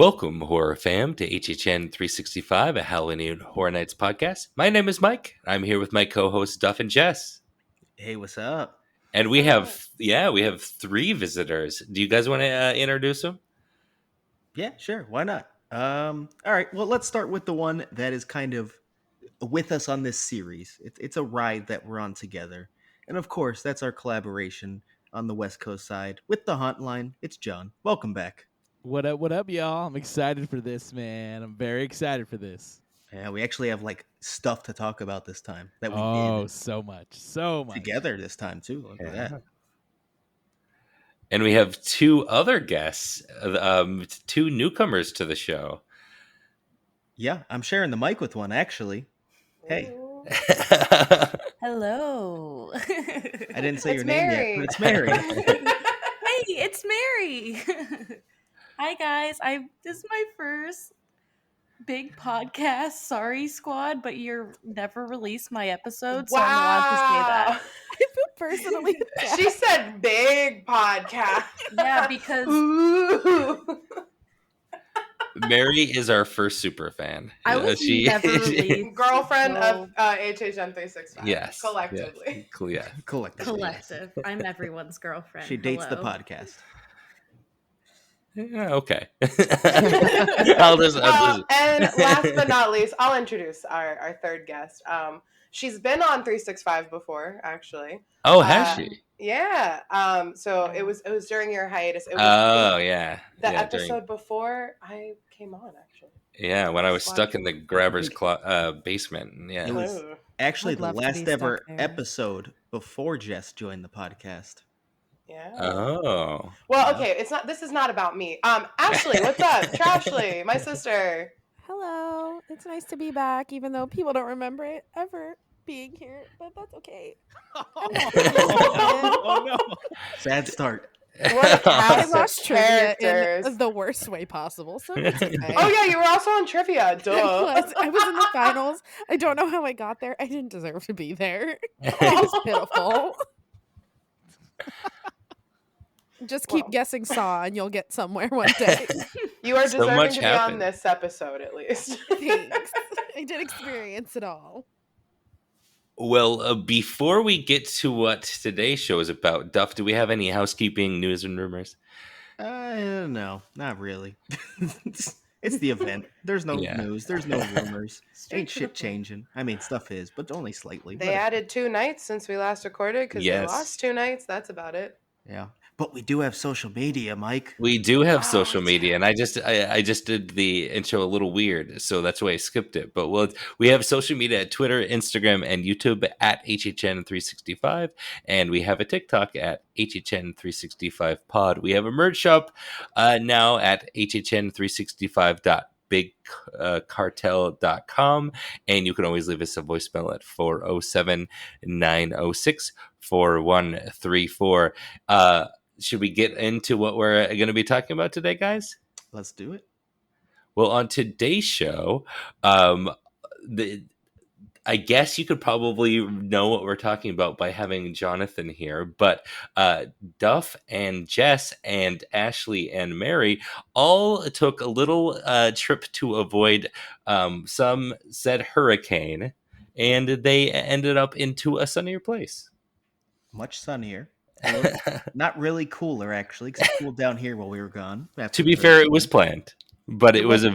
Welcome, horror fam, to HHN 365, a Halloween Horror Nights podcast. My name is Mike. I'm here with my co-hosts Duff and Jess, Hey, what's up? and we have three visitors. Do you guys want to introduce them? Yeah, sure. Why not? All right. Well, let's start with the one that is kind of with us on this series. It's a ride that we're on together, and of course, that's our collaboration on the West Coast side with the Hauntline. It's John. Welcome back. What up, y'all? I'm excited for this, man. I'm very excited for this. Yeah, we actually have like stuff to talk about this time that we Oh, did so much. together this time too. Look at that. And we have two other guests, two newcomers to the show. Yeah, I'm sharing the mic with one actually. Hey. Hello. I didn't say your Mary. name yet, but it's Mary. Hey, it's Mary. Hi guys. This is my first big podcast. Sorry, squad, but you're never released my episode, so I'm allowed to say that. I feel personally attacked. She said big podcast. Yeah, because Mary is our first super fan. I was never released. Girlfriend of HHN 365. Yes. Collectively. Yeah. Collective. I'm everyone's girlfriend. She dates the Hello. podcast. Yeah, okay. And last but not least, I'll introduce our third guest. She's been on 365 before, actually. Oh, has she? Yeah. So it was during your hiatus. It was the episode before I came on, actually. Yeah, when I was stuck in the grabber's basement. Yeah. It was actually the last ever episode before Jess joined the podcast. Yeah. Oh. Well, okay. This is not about me. Ashley, what's up? Trashly, my sister. Hello. It's nice to be back, even though people don't remember it ever being here, but that's okay. Oh no. Sad start. What a I cast lost of trivia characters. in the worst way possible, so it's okay. Oh yeah, you were also on trivia. Duh. I was in the finals. I don't know how I got there. I didn't deserve to be there. It was pitiful. Just keep guessing Saw and you'll get somewhere one day. You are So deserving much to be happened. on this episode at least. Thanks. I did experience it all. Well, before we get to what today's show is about, Duff, do we have any housekeeping news and rumors? No, not really. It's the event. There's no news. There's no rumors. Ain't shit changing. I mean, stuff is, but only slightly. They added 2 nights since we last recorded because they lost 2 nights. That's about it. Yeah. But we do have social media, Mike. We do have social media, and I just did the intro a little weird, so that's why I skipped it. But we have social media at Twitter, Instagram, and YouTube at HHN365, and we have a TikTok at HHN365pod. We have a merch shop now at HHN365.bigcartel.com, and you can always leave us a voicemail at 407-906-4134. Should we get into what we're going to be talking about today, guys? Let's do it. Well, on today's show, I guess you could probably know what we're talking about by having Jonathan here, but Duff and Jess and Ashley and Mary all took a little trip to avoid some said hurricane, and they ended up into a sunnier place. Much sunnier. Not really cooler, actually, because it cooled down here while we were gone. To be fair, it was planned, but it was a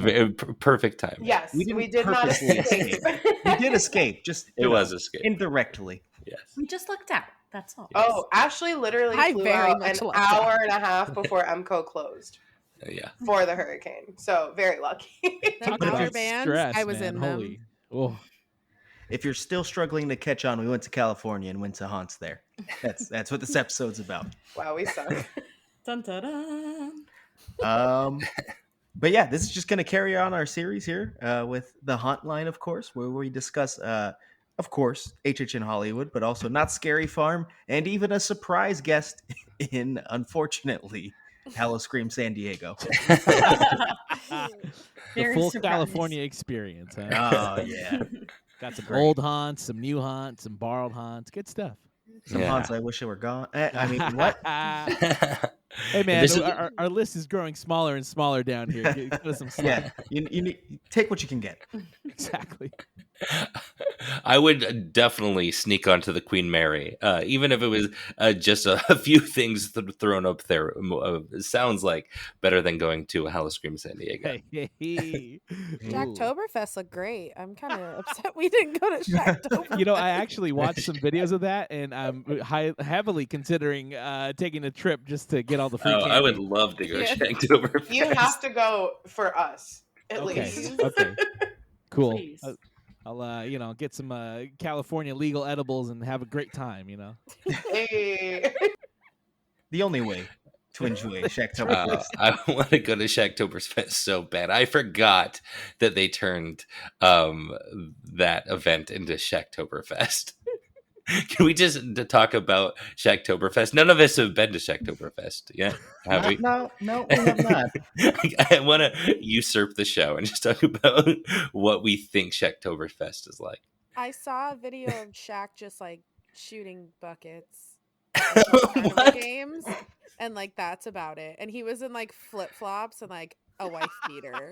perfect time. Yes, we did not purposely escape. We did escape, just It was escape. indirectly. Yes. we just looked out. That's all. Oh, Ashley literally flew very out much an lucked hour and a half before MCO closed Yeah. for the hurricane. So very lucky. Them Talk outer about bands, stress, I was man. in them. Holy. Oh. If you're still struggling to catch on, we went to California and went to haunts there. That's what this episode's about. Wow, we suck. Dun, dun, dun. But yeah, this is just going to carry on our series here with the Hauntline, of course, where we discuss, of course, HHN Hollywood, but also Not Scary Farm, and even a surprise guest in, unfortunately, Hallow Scream San Diego. The Very full surprised. California experience, huh? Oh, yeah. Got some Great. old haunts, some new haunts, some borrowed haunts. Good stuff. Some haunts I wish they were gone. I mean, what? Hey man, This is our list is growing smaller and smaller down here. Give us some slack. Yeah, you need take what you can get. Exactly. I would definitely sneak onto the Queen Mary, even if it was just a few things thrown up there. It sounds like better than going to Howl-O-Scream San Diego. Hey. Ooh. Shacktoberfest looked great. I'm kind of upset we didn't go to Shacktoberfest. You know, I actually watched some videos of that, and I'm heavily considering taking a trip just to get all the free candy. I would love to go Yeah. Shacktoberfest. You have to go for us, at Okay. least. Okay. Cool. Please. I'll get some California legal edibles and have a great time. Hey. The only way to enjoy Shacktoberfest. I want to go to Shacktoberfest so bad. I forgot that they turned that event into Shacktoberfest. Can we just talk about Shacktoberfest? None of us have been to Shacktoberfest yet, have we? No, we have not. I want to usurp the show and just talk about what we think Shacktoberfest is like. I saw a video of Shaq just like shooting buckets at carnival What? games, and like that's about it. And he was in like flip flops and like a wife beater.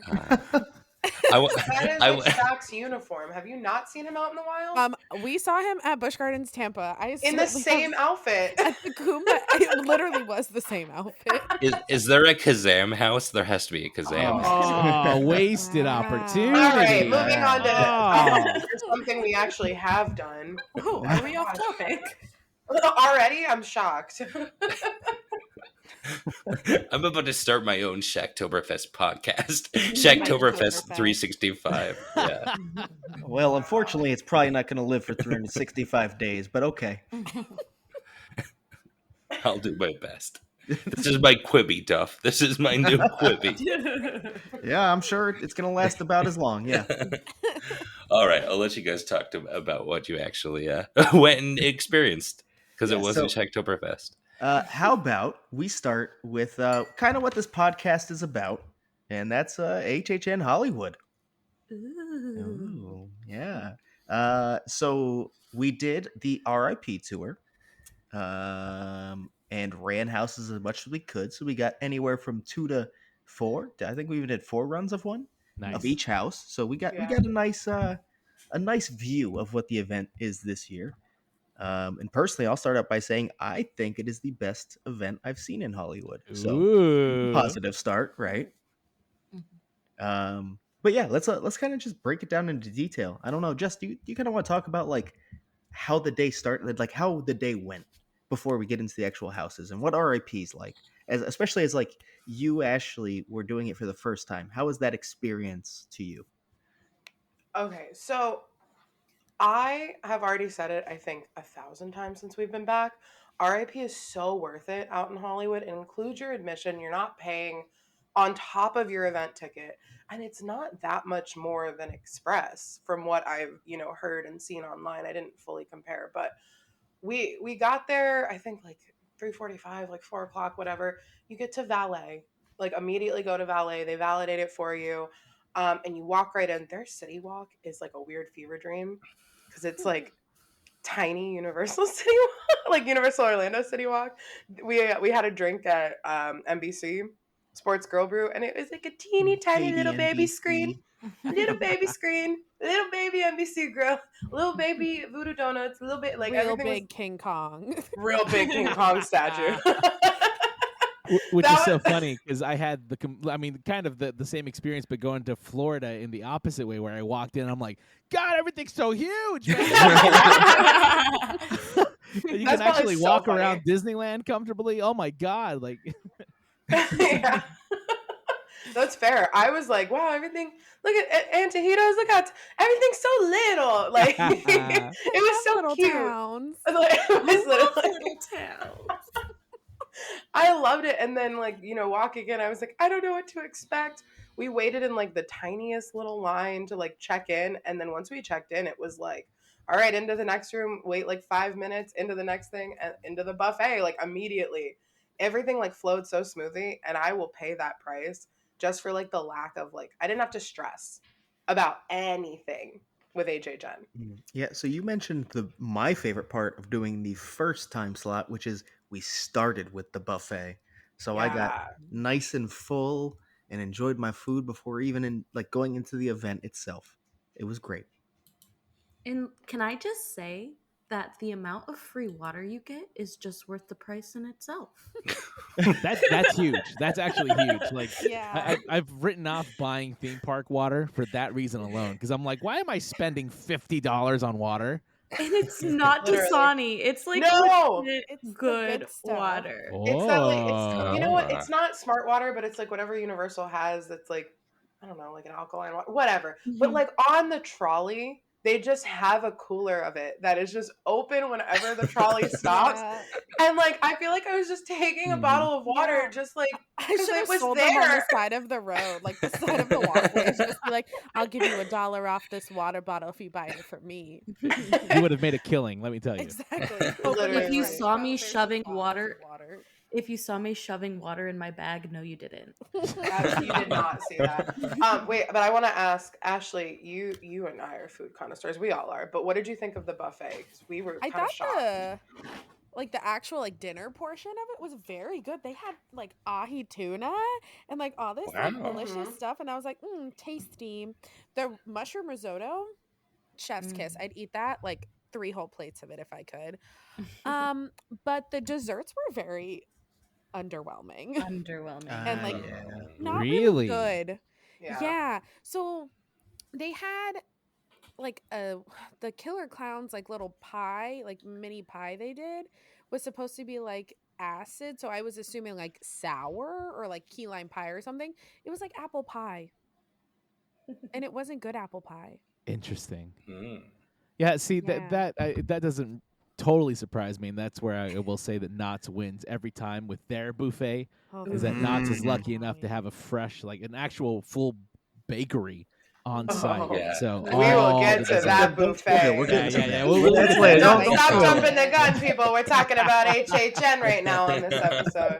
That is like Shaq's uniform. Have you not seen him out in the wild? We saw him at Busch Gardens, Tampa. In the same outfit. At the Kuma, it literally was the same outfit. Is there a Kazam house? There has to be a Kazam house. Oh, wasted Wow. opportunity. All right, moving on Oh. to something we actually have done. Oh, are we off topic? Already? I'm shocked. I'm about to start my own Shacktoberfest podcast. Shacktoberfest 365. Yeah. Well, unfortunately, it's probably not going to live for 365 days, but okay. I'll do my best. This is my Quibi, Duff. This is my new Quibi. Yeah, I'm sure it's going to last about as long. Yeah. All right, I'll let you guys talk about what you actually went and experienced, because it wasn't Shacktoberfest. How about we start with kind of what this podcast is about, and that's HHN Hollywood. Ooh, yeah. So we did the RIP tour, and ran houses as much as we could. So we got anywhere from 2 to 4. I think we even did 4 runs of one of each house. So we got a nice view of what the event is this year. And personally, I'll start out by saying I think it is the best event I've seen in Hollywood. So Ooh. positive start, right? But yeah, let's kind of just break it down into detail. I don't know, Jess, do you kind of want to talk about like how the day started, like how the day went before we get into the actual houses, and what RIP's like, especially as like you, Ashley, were doing it for the first time. How was that experience to you? Okay, so I have already said it, I think, 1,000 times since we've been back. RIP is so worth it out in Hollywood. It includes your admission. You're not paying on top of your event ticket. And it's not that much more than Express from what I've, heard and seen online. I didn't fully compare, but we got there, I think like 3:45, like 4 o'clock, whatever. You get to valet, like immediately go to valet. They validate it for you. And you walk right in. Their city walk is like a weird fever dream because it's like tiny Universal City Walk, like Universal Orlando City Walk. We had a drink at NBC Sports Girl Brew, and it was like a teeny tiny little baby screen, little baby NBC grill, little baby Voodoo Donuts, a little bit like real everything big King Kong. real big King Kong statue. Which is so funny because I had kind of the same experience, but going to Florida in the opposite way, where I walked in and I'm like, God, everything's so huge, man. You can actually walk around Disneyland comfortably. Oh my God. Like, Yeah. That's fair. I was like, wow, everything, look at Antojitos, look at everything's so little. Like, it was so little cute. Towns. Like, it was literally Little town. I loved it. And then, like, walking in, I was like, I don't know what to expect. We waited in like the tiniest little line to like check in. And then once we checked in, it was like, all right, into the next room, wait like 5 minutes, into the next thing, and into the buffet, like immediately. Everything like flowed so smoothly. And I will pay that price just for like the lack of like, I didn't have to stress about anything with HHN. Yeah, so you mentioned my favorite part of doing the first time slot, which is we started with the buffet. So I got Yeah. nice and full and enjoyed my food before even going into the event itself. It was great. And can I just say that the amount of free water you get is just worth the price in itself? That's huge. That's actually huge. Like Yeah. I've written off buying theme park water for that reason alone because I'm like, why am I spending $50 on water? And it's not Literally. Dasani. It's like No! legit It's the good good stuff. water. It's that like Oh. you know what? It's not smart water, but it's like whatever Universal has that's like I don't know, like an alkaline water, whatever. But like on the trolley, they just have a cooler of it that is just open whenever the trolley stops. Yeah. And like I feel like I was just taking a Mhm. bottle of water Yeah. just like I 'cause should it have was sold them on the there. side of the road, like the side of the walkways. Just be like, I'll give you $1 off this water bottle if you buy it for me. You would have made a killing, let me tell you. Exactly. Literally. If you Right. saw me There's shoving bottles of water, water. if you saw me shoving water in my bag, no, you didn't. You did not see that. Wait, but I want to ask Ashley. You and I are food connoisseurs. We all are. But what did you think of the buffet? Because we were I kind of thought shocked. the actual dinner portion of it was very good. They had like ahi tuna and like all this like Wow. delicious Mhm. stuff, and I was like, tasty. The mushroom risotto, chef's kiss. I'd eat that like 3 whole plates of it if I could. But the desserts were very underwhelming Underwhelming. and like Yeah. not Really? good. Yeah. Yeah. So they had like the killer clowns like little pie, like mini pie they did was supposed to be like acid. So I was assuming like sour or like key lime pie or something. It was like apple pie. And it wasn't good apple pie. Interesting. Mm. Yeah, see Yeah. that doesn't totally surprise me, and that's where I will say that Knott's wins every time with their buffet. Oh, Is the that Knott's is Mhm. lucky enough to have a fresh, like an actual full bakery on site. Oh, Yeah. So we will all get the to desserts- that Don't spoil it. buffet. We're Yeah, getting to yeah, yeah. that. We'll That's get to later. that. Don't Stop spoil it. jumping the gun, people. We're talking about HHN right now on this episode.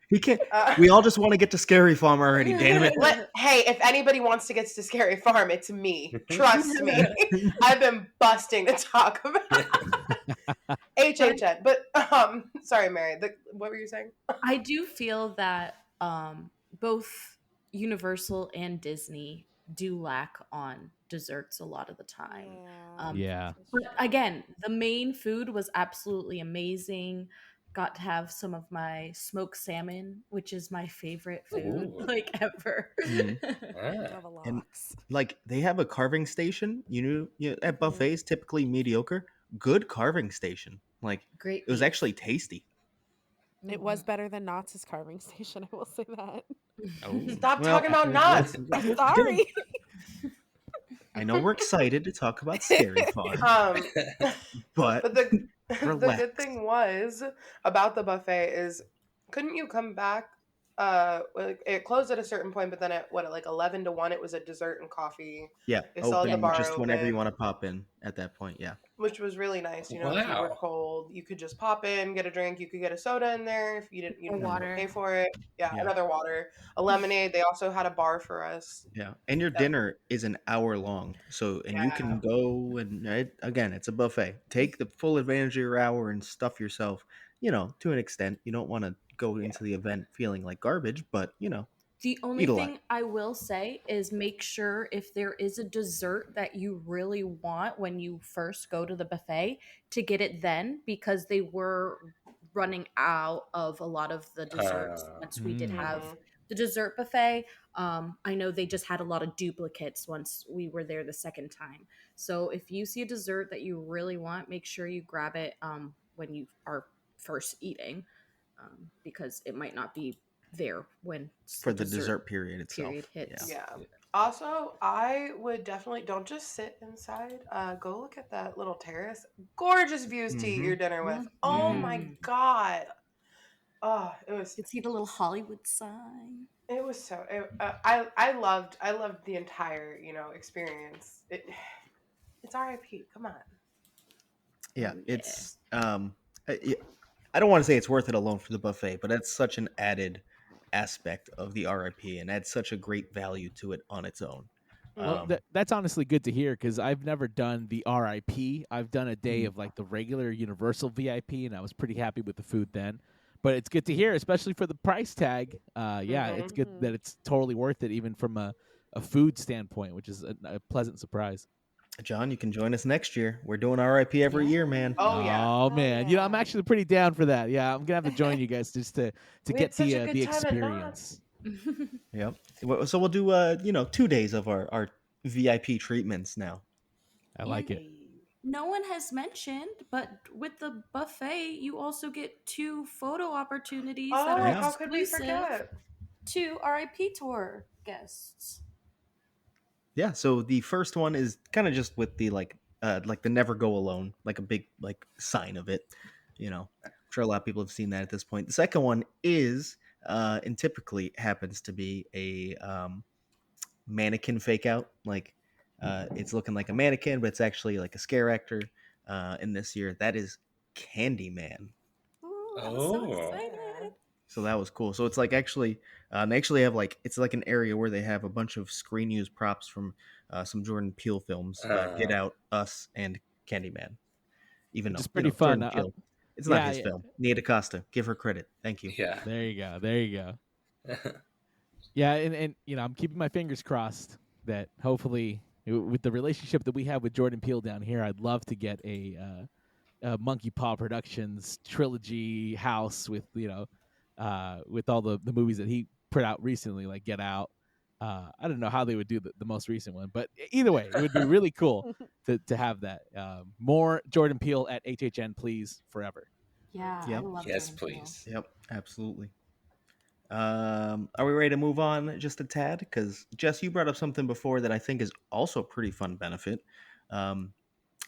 He can't. Uh, We all just want to get to Scary Farm already. Damn it! Hey, if anybody wants to get to Scary Farm, it's me. Trust me. I've been busting to talk about HHN. But sorry, Mary. What were you saying? I do feel that both Universal and Disney do lack on desserts a lot of the time. Yeah. But again, the main food was absolutely amazing. Got to have some of my smoked salmon, which is my favorite food Ooh. like ever. Mhm. Ah. Love a And lox. like they have a carving station. At buffets typically mediocre. Good carving station. Like Great. it was beef. actually tasty. It was better than Knott's carving station, I will say that. Stop talking about Knott's. I'm sorry. I know we're excited to talk about Scary Farm, but But the relax. good thing was about the buffet is couldn't you come back like it closed at a certain point, but then at 11 to 1 it was a dessert and coffee. Yeah, They still had the open bar just whenever you open, want to pop in at that point. Yeah. which was really nice. If you were Wow. cold, you could just pop in, get a drink. You could get a soda in there if you didn't have to water. pay for it. Yeah, Yeah. another water, a lemonade. They also had a bar for us. Yeah, and your Yeah. dinner is an hour long, so you can go and again, it's a buffet. Take the full advantage of your hour and stuff yourself. To an extent, you don't want to go into the event feeling like garbage, but The only eat a lot. thing I will say is make sure if there is a dessert that you really want when you first go to the buffet to get it then, because they were running out of a lot of the desserts once we did have the dessert buffet. I know they just had a lot of duplicates once we were there the second time. So if you see a dessert that you really want, make sure you grab it when you are first eating, because it might not be there when For the dessert period itself. hits. Yeah. Also, I would definitely don't just sit inside. Go look at that little terrace. Gorgeous views to eat your dinner with. Oh my god. Oh, it was. You see the little Hollywood sign. It was so. I loved the entire experience. It's RIP. Come on. Yeah, it's I don't want to say it's worth it alone for the buffet, but that's such an added aspect of the RIP and adds such a great value to it on its own. Well, that's honestly good to hear because I've never done the RIP. I've done a day of like the regular Universal VIP, and I was pretty happy with the food then. but it's good to hear, especially for the price tag. Yeah, it's good Mhm. that it's totally worth it, even from a food standpoint, which is a pleasant surprise. John, you can join us next year. We're doing RIP every year, man. Oh, yeah. Oh man, I'm yeah. actually pretty down for that. Yeah, I'm gonna have to join you guys just to We had get such a the good time at experience. Yep. So we'll do 2 days of our VIP treatments now. I like it. Knots. No one has mentioned, but with the buffet, you also get 2 photo opportunities that Oh, are Yeah. how could we exclusive forget? to RIP tour guests. Yeah, so the first one is kind of just with the like the never go alone, like a big like sign of it. I'm sure a lot of people have seen that at this point. The second one is and typically happens to be a mannequin fake out. Like it's looking like a mannequin, but it's actually like a scare actor. In this year, that is Candyman. Ooh, I'm so Oh. excited. So that was cool. So it's like actually, they actually have like it's like an area where they have a bunch of screen used props from some Jordan Peele films, Get Out, Us, and Candyman. Even Which though is pretty fun. Jordan Peele, it's not Yeah, his yeah. film. Nia DaCosta, give her credit. Thank you. Yeah. There you go. There you go. Yeah, and I'm keeping my fingers crossed that hopefully with the relationship that we have with Jordan Peele down here, I'd love to get a Monkey Paw Productions trilogy house with with all the movies that he put out recently, like Get Out. I don't know how they would do the most recent one, but either way, it would be really cool to have that. More Jordan Peele at HHN, please, forever. Yeah, I Yep. love Yes, Jordan Peele. please. Yep. Absolutely. Are we ready to move on just a tad? Because Jess, you brought up something before that I think is also a pretty fun benefit. Um,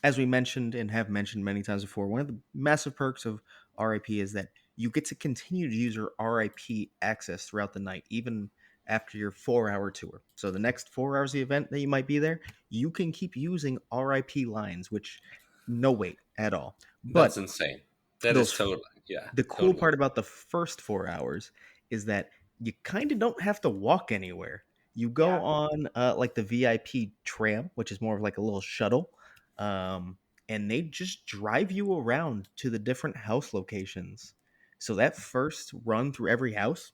as we mentioned and have mentioned many times before, one of the massive perks of RIP is that you get to continue to use your RIP access throughout the night, even after your 4 hour tour. So the next 4 hours of the event that you might be there, you can keep using RIP lines, which no wait at all. That's But insane. That is those totally, yeah, the cool totally. part about the first 4 hours is that you kind of don't have to walk anywhere. You go Yeah. on like the VIP tram, which is more of like a little shuttle, and they just drive you around to the different house locations. So that first run through every house,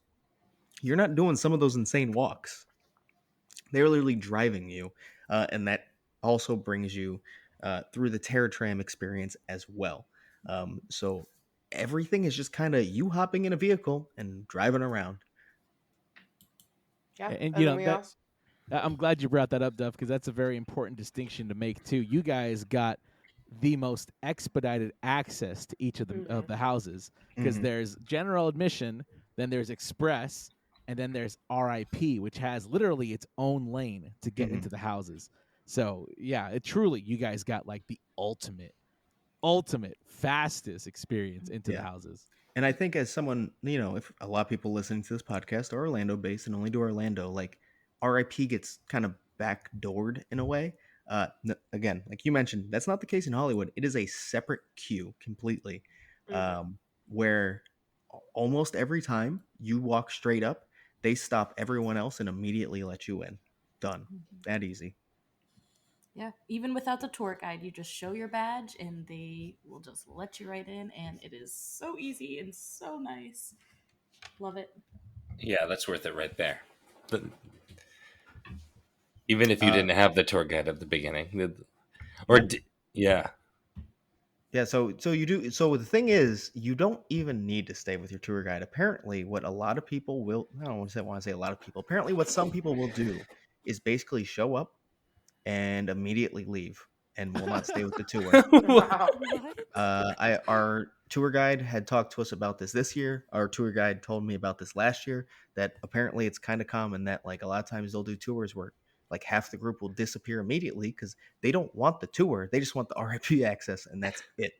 you're not doing some of those insane walks. They're literally driving you, and that also brings you through the Terror Tram experience as well. So everything is just kind of you hopping in a vehicle and driving around. Yeah. And And then we that also. I'm glad you brought that up, Duff, because that's a very important distinction to make too. You guys got the most expedited access to each of the houses because Mhm. there's general admission, then there's express, and then there's RIP, which has literally its own lane to get Mhm. into the houses. So yeah, truly, you guys got like the ultimate fastest experience into the Yeah. houses. And I think as someone, if a lot of people listening to this podcast are Orlando based and only do Orlando, like RIP gets kind of backdoored in a way. Again, like you mentioned, that's not the case in Hollywood. It is a separate queue completely, um, where almost every time you walk straight up, they stop everyone else and immediately let you in. Done. That easy. Yeah, even without the tour guide, you just show your badge and they will just let you right in, and it is so easy and so nice. Love it. Yeah, that's worth it right there. But even if you Uh, didn't have the tour guide at the beginning, or yeah. yeah, Yeah, so you do. So the thing is, you don't even need to stay with your tour guide. Apparently, what a lot of people will, I don't want to say a lot of people. Apparently, what some people will do is basically show up and immediately leave and will not stay with the tour. Wow. What? Our tour guide had talked to us about this year. Our tour guide told me about this last year. That apparently it's kind of common that like a lot of times they'll do tours where like half the group will disappear immediately because they don't want the tour. They just want the RIP access, and that's it.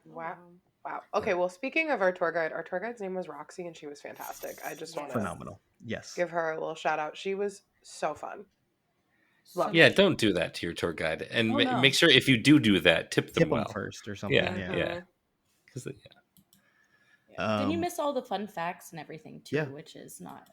Oh, Wow. wow. Wow. Okay, well, speaking of our tour guide's name was Roxy, and she was fantastic. I just want to Phenomenal. Yes. give her a little shout out. She was so fun. So Loved yeah. it. nice. Don't do that to your tour guide, and Oh no. make sure if you do that, tip them Tip them well. first or something. Yeah, Yeah. yeah. 'Cause Then you Um, miss all the fun facts and everything too, yeah. which is not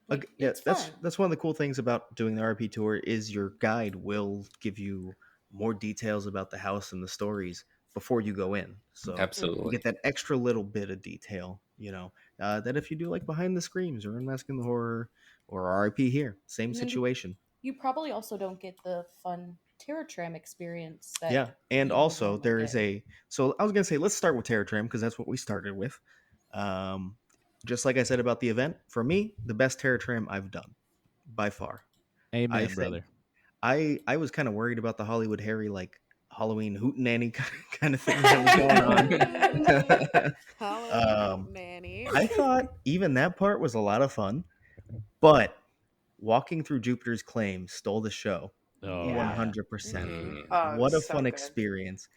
like Yeah, it's that's fun. that's one of the cool things about doing the RP tour is your guide will give you more details about the house and the stories before you go in. So you absolutely. get that extra little bit of detail that if you do like Behind the Screams or Unmasking the Horror or RIP here, same And then situation. you probably also don't get the fun Terror Tram experience that Yeah, and you would also normally there is get. so I was gonna say let's start with Terror Tram because that's what we started with. Um, just like I said about the event, for me, the best Terror Tram I've done by far. I Amen, think brother. I was kind of worried about the Hollywood Harry like Halloween hootenanny kind of thing that was going on. Halloween um, Hootenanny. I thought even that part was a lot of fun, but walking through Jupiter's Claim stole the show Oh Yeah. yeah. 100%. Mhm. Oh, it What was a so fun good. experience.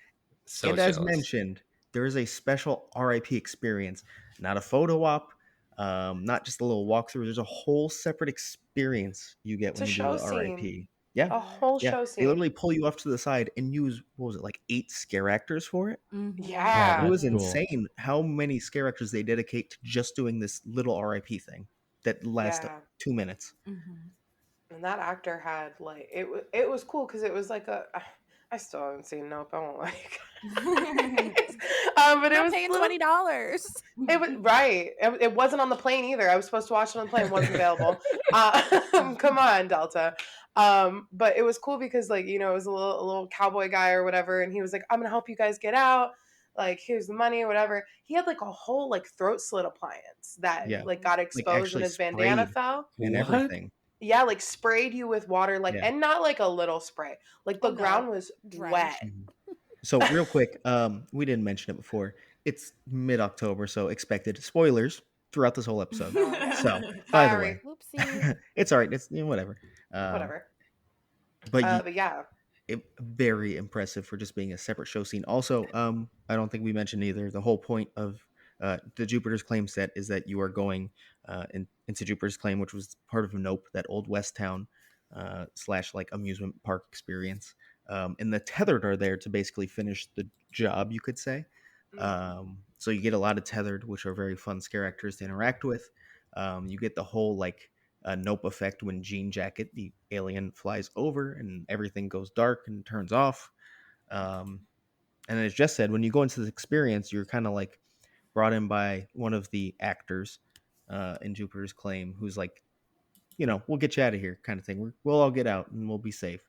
So And as jealous. mentioned, there is a special RIP experience, not a photo op, not just a little walkthrough. There's a whole separate experience you get It's when a you do show the scene. RIP. Yeah, A whole yeah. show They scene. literally pull you off to the side and use, what was it, like 8 scare actors for it? Oh, It Yeah. was that's cool. insane how many scare actors they dedicate to just doing this little RIP thing that lasts Yeah. 2 minutes. And that actor had like it was cool because it was like a I still haven't seen Nope. I won't like. But it Not was paying little. $20. It was right. It wasn't on the plane either. I was supposed to watch it on the plane. Wasn't available. Come on, Delta. But it was cool because like it was a little cowboy guy or whatever, and he was like, "I'm gonna help you guys get out. Like here's the money or whatever." He had like a whole like throat slit appliance that Yeah, like got like exposed when actually his bandana sprayed fell. and What? everything. Yeah, like sprayed you with water, like Yeah. and not like a little spray. Like the Oh, no. ground was Drench. wet. Mhm. So real quick, we didn't mention it before. It's mid-October, so expected spoilers throughout this whole episode. Oh yeah. So, by the Sorry. way, Whoopsie. it's all right. It's whatever. Um, Whatever. but But yeah. very impressive for just being a separate show scene. Also, I don't think we mentioned either. The whole point of the Jupiter's Claim set is that you are going into Jupiter's Claim, which was part of Nope, that old West town slash like amusement park experience. And the tethered are there to basically finish the job, you could say. So you get a lot of tethered, which are very fun scare actors to interact with. You get the whole like Nope effect when Jean Jacket, the alien, flies over and everything goes dark and turns off. Um, and as Jess said, when you go into this experience, you're kind of like brought in by one of the actors in Jupiter's Claim, who's like, we'll get you out of here, kind of thing. We'll all get out and we'll be safe.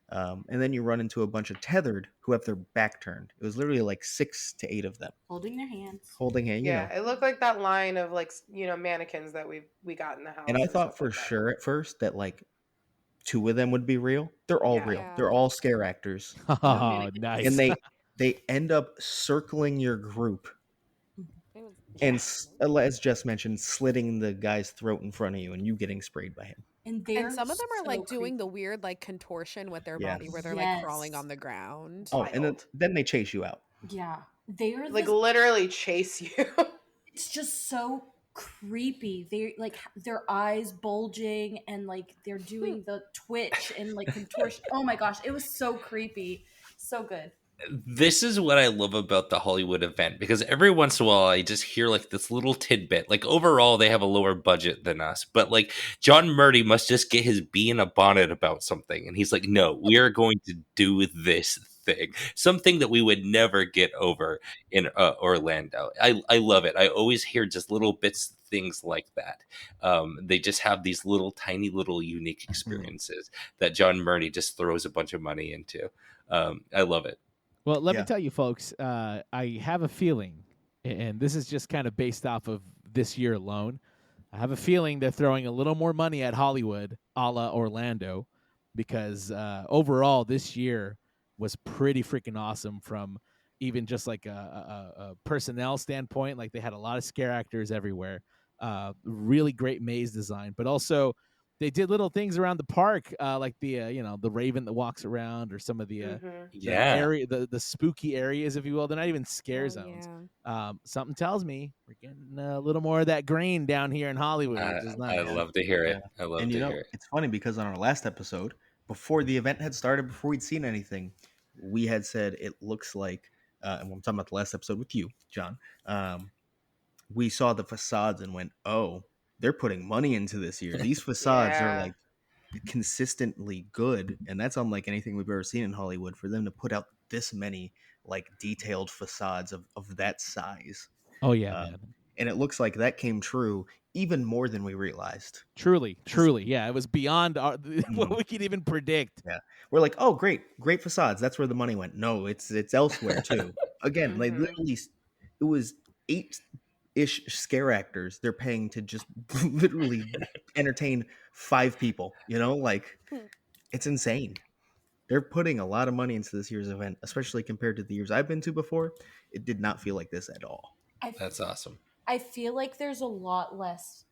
And then you run into a bunch of tethered who have their back turned. It was literally like 6 to 8 of them Holding their hands. holding hand, Yeah, it looked like that line of like mannequins that we got in the house And I and thought stuff for like that. sure at first that like 2 of them would be real. They're all Yeah. real. Yeah. They're all scare actors. Oh, nice. And they end up circling your group It was and awesome. as Jess mentioned, slitting the guy's throat in front of you and you getting sprayed by him. And they're And some of them are so like doing the creepy. weird like contortion with their Yeah. body where they're like crawling Yes. on the ground. Oh, and Wild. then they chase you out. Yeah. They are Like this literally chase you. it's just so creepy. They like their eyes bulging and like they're doing the twitch and like contortion. Oh my gosh, it was so creepy. So good. This is what I love about the Hollywood event because every once in a while I just hear like this little tidbit. Like overall, they have a lower budget than us, but like John Murdy must just get his bee in a bonnet about something, and he's like, "No, we are going to do this thing, something that we would never get over in Orlando." I love it. I always hear just little bits, things like that. They just have these little, tiny, little unique experiences that John Murdy just throws a bunch of money into. I love it. Well, let me Yeah. tell you, folks. I have a feeling, and this is just kind of based off of this year alone. I have a feeling they're throwing a little more money at Hollywood, a la Orlando, because overall this year was pretty freaking awesome. From even just like a personnel standpoint, like they had a lot of scare actors everywhere. Really great maze design, but also they did little things around the park, like the raven that walks around, or some of the Mm-hmm. Yeah. area, the spooky areas, if you will. They're not even scare Oh, zones. yeah. Something tells me we're getting a little more of that green down here in Hollywood, which is I nice. Yeah. love to hear Yeah. it. I love And to hear it. it's funny because on our last episode, before the event had started, before we'd seen anything, we had said it looks like, and I'm talking about the last episode with you, John. We saw the facades and went, "Oh, they're putting money into this year. These facades are Yeah. like consistently good, and that's unlike anything we've ever seen in Hollywood. For them to put out this many like detailed facades of that size, Oh yeah, uh, man. and it looks like that came true even more than we realized. Truly, yeah, it was beyond what we could even predict. Yeah, we're like, oh, great facades. That's where the money went. No, it's elsewhere too. Again, like literally, it was 8-ish scare actors they're paying to just literally entertain 5 people. Like it's insane. They're putting a lot of money into this year's event, especially compared to the years I've been to before. It did not feel like this at all. That's awesome. I feel like there's a lot less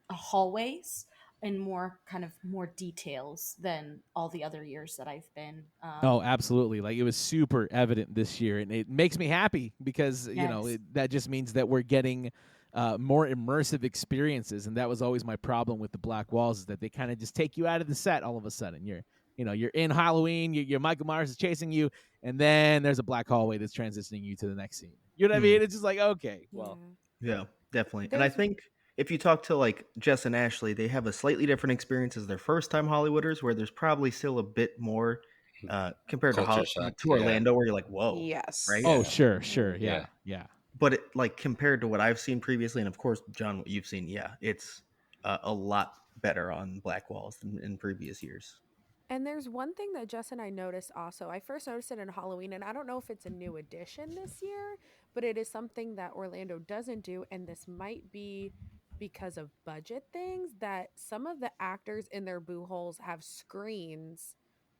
hallways and more details than all the other years that I've been. Oh, absolutely. Like it was super evident this year, and it makes me happy because Yes. that just means that we're getting more immersive experiences, and that was always my problem with the Black Walls, is that they kind of just take you out of the set all of a sudden. You're in Halloween, you're Michael Myers is chasing you, and then there's a black hallway that's transitioning you to the next scene. You know what I mean? It's just like, okay, well, Yeah, definitely. And I There's- think if you talk to like Jess and Ashley, they have a slightly different experience as their first time Hollywooders, where there's probably still a bit more compared to Culture shock, to Orlando, where you're like, whoa, Yes. right? oh, Yeah. sure, Yeah. yeah. But it, like compared to what I've seen previously, and of course, John, what you've seen, yeah, it's a lot better on Black Walls than in previous years. And there's one thing that Jess and I noticed also. I first noticed it in Halloween, and I don't know if it's a new addition this year, but it is something that Orlando doesn't do, and this might be because of budget things, that some of the actors in their boo holes have screens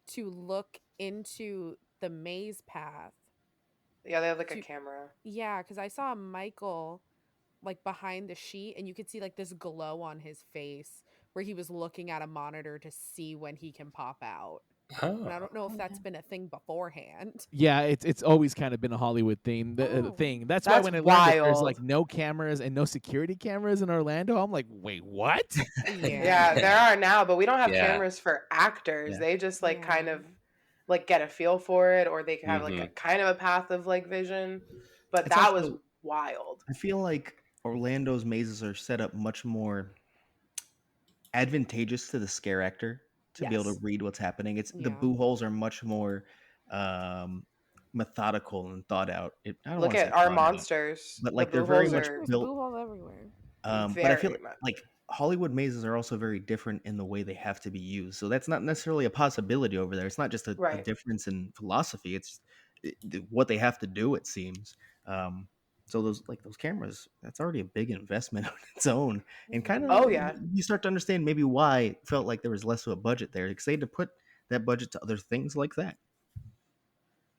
to look into the maze path. Yeah, they have like a To- camera. Yeah, because I saw Michael like behind the sheet, and you could see like this glow on his face where he was looking at a monitor to see when he can pop out. And I don't know if that's been a thing beforehand. Yeah, it's always kind of been a Hollywood thing. That's why That's when I learned that there's wild. like no cameras and no security cameras in Orlando, I'm like, wait, what? Yeah, there are now, but we don't have Yeah. cameras for actors. Yeah. They just like Yeah. kind of like get a feel for it, or they can have like a Mhm. kind of a path of like vision. But It's that was also- wild. I feel like Orlando's mazes are set up much more advantageous to the scare actor to be able to Yes. read what's happening. It's the Yeah. boo holes are much more methodical and thought out. I don't Look wanna at say our thought out, monsters. but The like they're boo very holes much are There's built. boo holes everywhere. But I feel very much. like Hollywood mazes are also very different in the way they have to be used. So that's not necessarily a possibility over there. It's not just a Right. difference in philosophy. It's what they have to do. It seems. So those cameras, that's already a big investment on its own, and kind of Oh, yeah. you start to understand maybe why it felt like there was less of a budget there, because they had to put that budget to other things like that.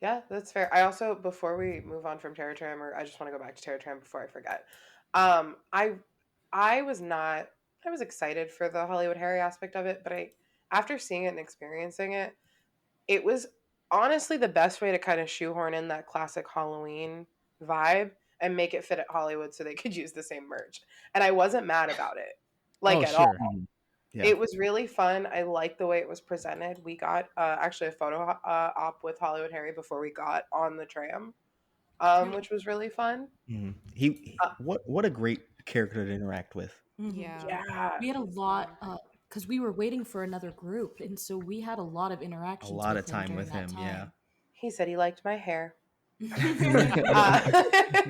Yeah, that's fair. I also, before we move on from Terror Tram, or I just want to go back to Terror Tram before I forget. I was not. I was excited for the Hollywood Harry aspect of it, but after seeing it and experiencing it, it was honestly the best way to kind of shoehorn in that classic Halloween vibe and make it fit at Hollywood so they could use the same merch. And I wasn't mad about it, like Oh, at sure. all. Yeah. It was really fun. I liked the way it was presented. We got actually a photo op with Hollywood Harry before we got on the tram, which was really fun. Mhm. He what a great character to interact with. Yeah. Yeah. We had a lot because we were waiting for another group, and so we had a lot of A interactions. lot with of time him with during him. that Yeah. time. He said he liked my hair.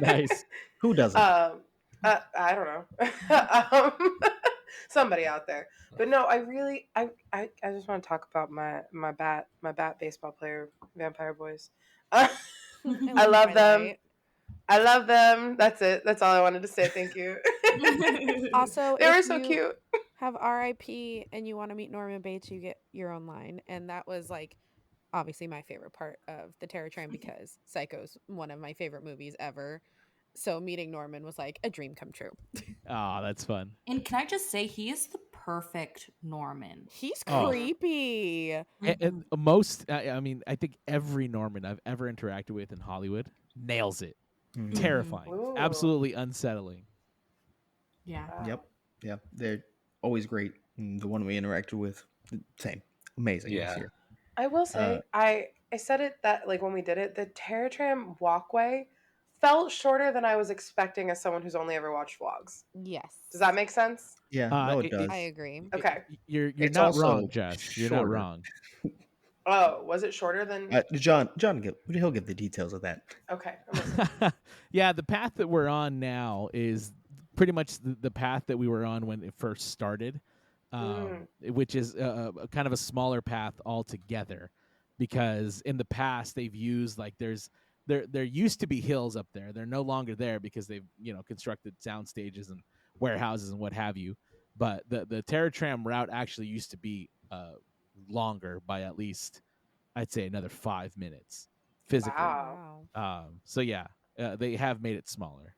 Nice. Who doesn't? I don't know. Somebody out there. But no, I just want to talk about my bat baseball player, Vampire Boys. I love them. Twilight. I love them. That's it. That's all I wanted to say. Thank you. Also, They were if so you cute. have RIP and you want to meet Norman Bates, you get your own line. And that was like obviously my favorite part of the Terror Tram, because Psycho's one of my favorite movies ever. So meeting Norman was like a dream come true. Oh, that's fun. And can I just say, he is the perfect Norman. He's Oh. creepy. And most, I mean, I think every Norman I've ever interacted with in Hollywood nails it. Mhm. Terrifying. Ooh. Absolutely unsettling. Yeah. Wow. Yep. They're always great. And the one we interacted with, same. Amazing. this Yeah. year. I will say, I said it that like when we did it, the Terror Tram walkway felt shorter than I was expecting as someone who's only ever watched vlogs. Yes. Does that make sense? Yeah. Uh, No, it it- does. I agree. Okay. You're It's not also wrong, Jess. You're not shorter. wrong. Oh, was it shorter than? John, he'll give the details of that. Okay, I'm listening. Yeah, the path that we're on now is pretty much the path that we were on when it first started, which is a kind of a smaller path altogether. Because in the past they've used like there used to be hills up there. They're no longer there because they've constructed sound stages and warehouses and what have you. But the Terror Tram route actually used to be longer by at least I'd say another 5 minutes physically. Wow. So yeah, they have made it smaller.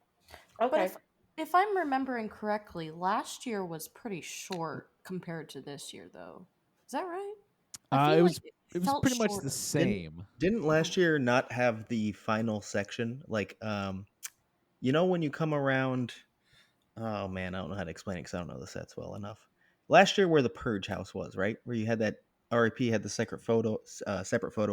But Okay. if I'm remembering correctly, last year was pretty short compared to this year, though. Is that right? I feel It like was it was felt pretty much shorter. the same. Didn't last year not have the final section? Like, when you come around. Oh man, I don't know how to explain it because I don't know the sets well enough. Last year, where the Purge house was, right, where you had that RIP had the separate photo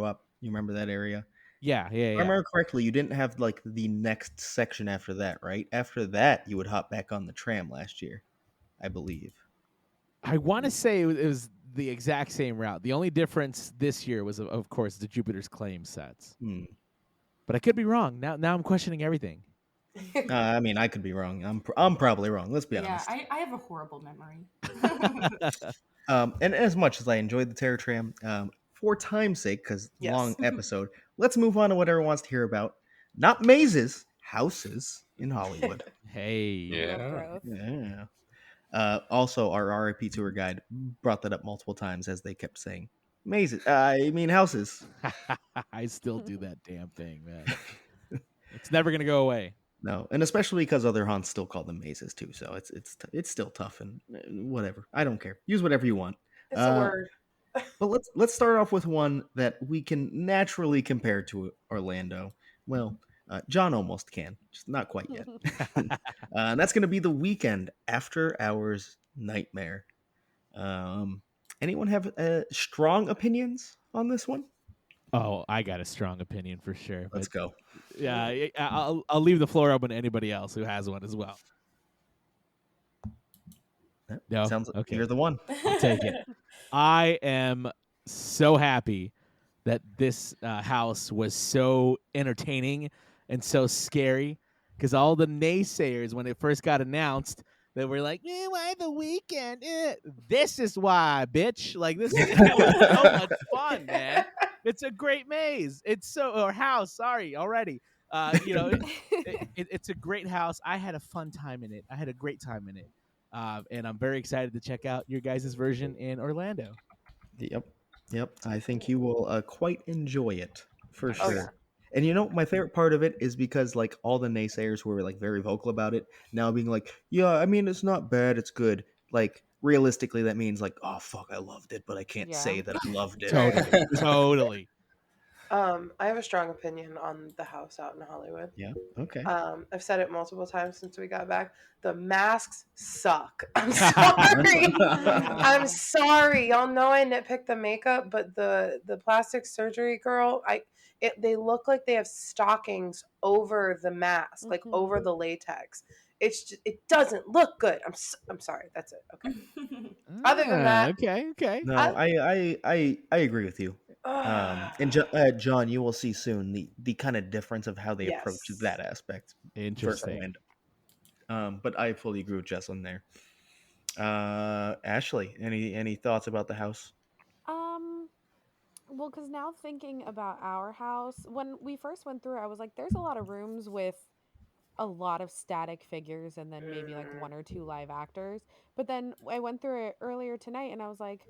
op. You remember that area? Yeah, yeah, If I yeah. remember correctly, you didn't have like the next section after that, right? After that, you would hop back on the tram last year, I believe. I want to say it was the exact same route. The only difference this year was, of course, the Jupiter's Claim sets. Hmm. But I could be wrong. Now I'm questioning everything. I mean, I could be wrong. I'm probably wrong. Let's be Yeah, honest. I have a horrible memory. And as much as I enjoyed the Terror Tram, for time's sake, because Yes. long episode, let's move on to what everyone wants to hear about. Not mazes, houses in Hollywood. Hey. Love Yeah. growth. Yeah. Also, our RIP tour guide brought that up multiple times as they kept saying mazes. I mean houses. I still do that damn thing, man. It's never gonna go away. No, and especially because other haunts still call them mazes too. So it's still tough and whatever. I don't care. Use whatever you want. It's a word. But let's start off with one that we can naturally compare to Orlando. Well, John almost can, just not quite yet. And that's going to be the Weekend After Hours Nightmare. Anyone have strong opinions on this one? Oh, I got a strong opinion for sure. Let's But go. yeah, I'll leave the floor open to anybody else who has one as well. No, Sounds like okay. you're the one. I'll take it. I am so happy that this house was so entertaining and so scary because all the naysayers when it first got announced they were like, why the Weekend? This is why, bitch. Like this is it was so much fun, man. It's a great maze. It's or house. Sorry, already. It's a great house. I had a fun time in it. I had a great time in it. And I'm very excited to check out your guys' version in Orlando. Yep. I think you will quite enjoy it for Oh, sure. yeah. And my favorite part of it is because like all the naysayers who were like very vocal about it now being like, yeah, I mean it's not bad, it's good. Like realistically, that means like, oh fuck, I loved it, but I can't Yeah. say that I loved it. Totally, totally. I have a strong opinion on the house out in Hollywood. Yeah. Okay. I've said it multiple times since we got back. The masks suck. I'm sorry. I'm sorry. Y'all know I nitpick the makeup, but the plastic surgery girl, they look like they have stockings over the mask, like over the latex. It doesn't look good. I'm sorry. That's it. Okay. Other than that, Okay. No, I- I agree with you. And John, you will see soon the kind of difference of how they approach Yes. that aspect for Interesting. Orlando. But I fully agree with Jesslyn there. Ashley, any thoughts about the house? Well, because now thinking about our house, when we first went through, I was like, there's a lot of rooms with a lot of static figures and then maybe like one or two live actors. But then I went through it earlier tonight and I was like,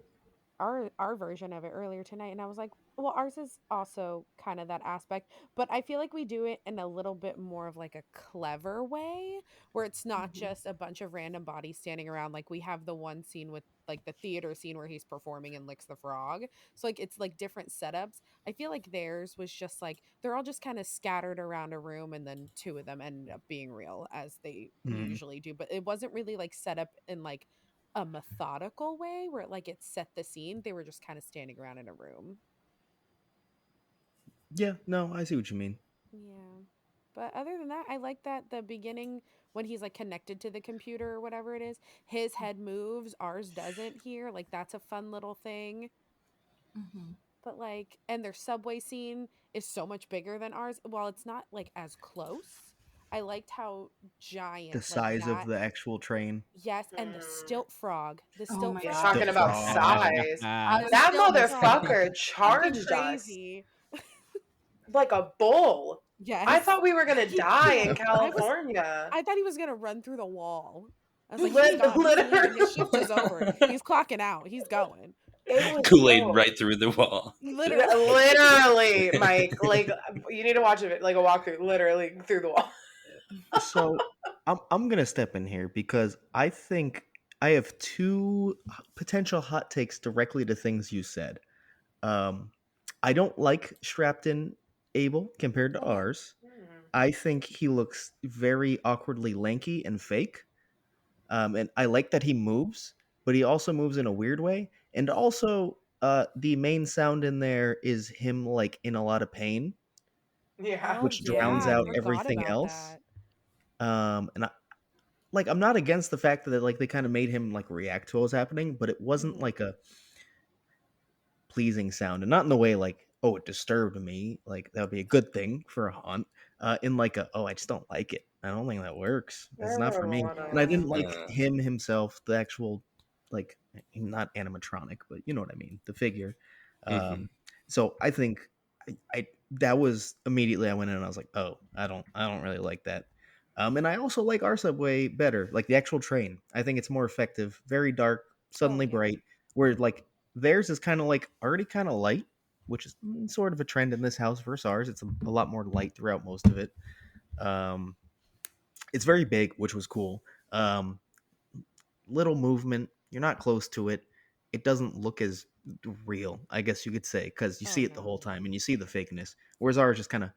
our version of it earlier tonight and I was like, well, ours is also kind of that aspect, but I feel like we do it in a little bit more of like a clever way where it's not just a bunch of random bodies standing around. Like we have the one scene with like the theater scene where he's performing and licks the frog. So like it's like different setups. I feel like theirs was just like they're all just kind of scattered around a room and then two of them ended up being real as they usually do, but it wasn't really like set up in like a methodical way where like it set the scene. They were just kind of standing around in a room. Yeah, no, I see what you mean. Yeah. But other than that, I like that the beginning when he's like connected to the computer or whatever it is, his head moves, ours doesn't here. Like that's a fun little thing. Mhm. but like, and their subway scene is so much bigger than ours. While it's not like as close, I liked how The giant like size of that. the actual train. Yes, and the Mm. stilt frog. The Oh stilt my You're frog. God. talking Stilt about frog. size. The That stilt frog. motherfucker Fucking charged us crazy. like a bull. I Yes. thought we were gonna He die in I was California. I thought he was gonna run through the wall. I was like, he's Lit- done. He's leaving. His shift is over. literally, He's clocking out. He's going. it was Kool-Aid so right through the wall. Literally. literally, Mike. Like you need to watch it like a walkthrough, literally through the wall. So I'm gonna step in here because I think I have two potential hot takes directly to things you said. Um, I don't like strapped in Abel compared to ours. I think he looks very awkwardly lanky and fake. And I like that he moves, but he also moves in a weird way. And also, the main sound in there is him like in a lot of pain, Yeah. Oh which yeah, drowns I out forgot everything about else. that. And I'm not against the fact that like they kind of made him like react to what was happening, but it wasn't Mhm. like a pleasing sound, and not in the way like, oh, it disturbed me. Like that would be a good thing for a haunt. In like a, oh, I just don't like it. I don't think that works. It's There not were for a me. lot And I of didn't like Uh, him himself, the actual like not animatronic, but you know what I mean, the figure. mhm. So I think I that was immediately I went in and I was like, oh, I don't really like that. And I also like our subway better, like the actual train. I think it's more effective, very dark, Oh suddenly yeah. bright. Where like theirs is kind of like already kind of light, which is sort of a trend in this house versus ours. It's a lot more light throughout most of it. Um, it's very big, which was cool. Um, little movement. You're not close to it. It doesn't look as real, I guess you could say, because you Oh see it the no. whole time and you see the fakeness. Whereas ours just kind of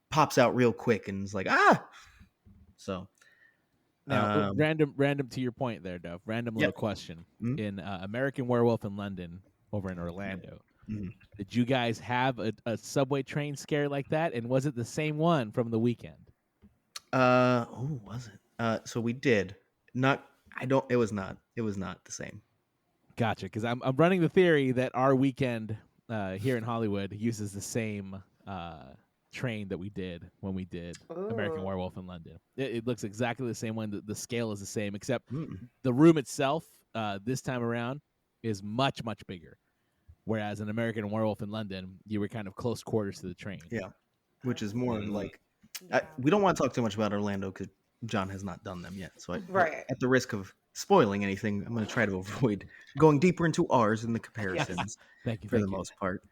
pops out real quick and is like, ah. So, Now, um, random to your point there, Dove. Random little yep. question. Mhm. In American Werewolf in London, over in Orlando, Mhm. did you guys have a subway train scare like that? And was it the same one from the weekend? Oh, was it? So we did not. I don't. It was not. It was not the same. Gotcha. Because I'm running the theory that our weekend here in Hollywood uses the same train that we did when we did American ooh. Werewolf in London. It looks exactly the same one. The scale is the same, except Mm. the room itself this time around is much bigger. Whereas in American Werewolf in London, you were kind of close quarters to the train. Yeah, which is more Mm. like Yeah. we don't want to talk too much about Orlando because John has not done them yet. So, Right. at the risk of spoiling anything, I'm going to try to avoid going deeper into ours and the Yes. comparisons Thank you. for the Thank you. most part.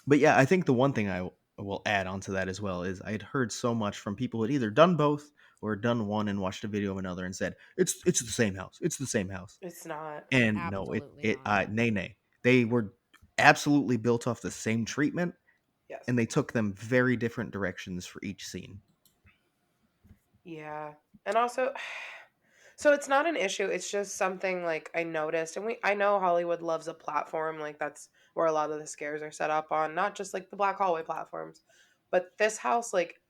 But yeah, I think the one thing I will add onto that as well is I had heard so much from people who had either done both or done one and watched a video of another and said it's the same house. It's the same house. It's not. And no, Absolutely not. nay. They were absolutely built off the same treatment, Yes. and they took them very different directions for each scene. Yeah. And also, so it's not an issue. It's just something like I noticed, and I know Hollywood loves a platform, like that's where a lot of the scares are set up on, not just like the Black Hallway platforms, but this house, like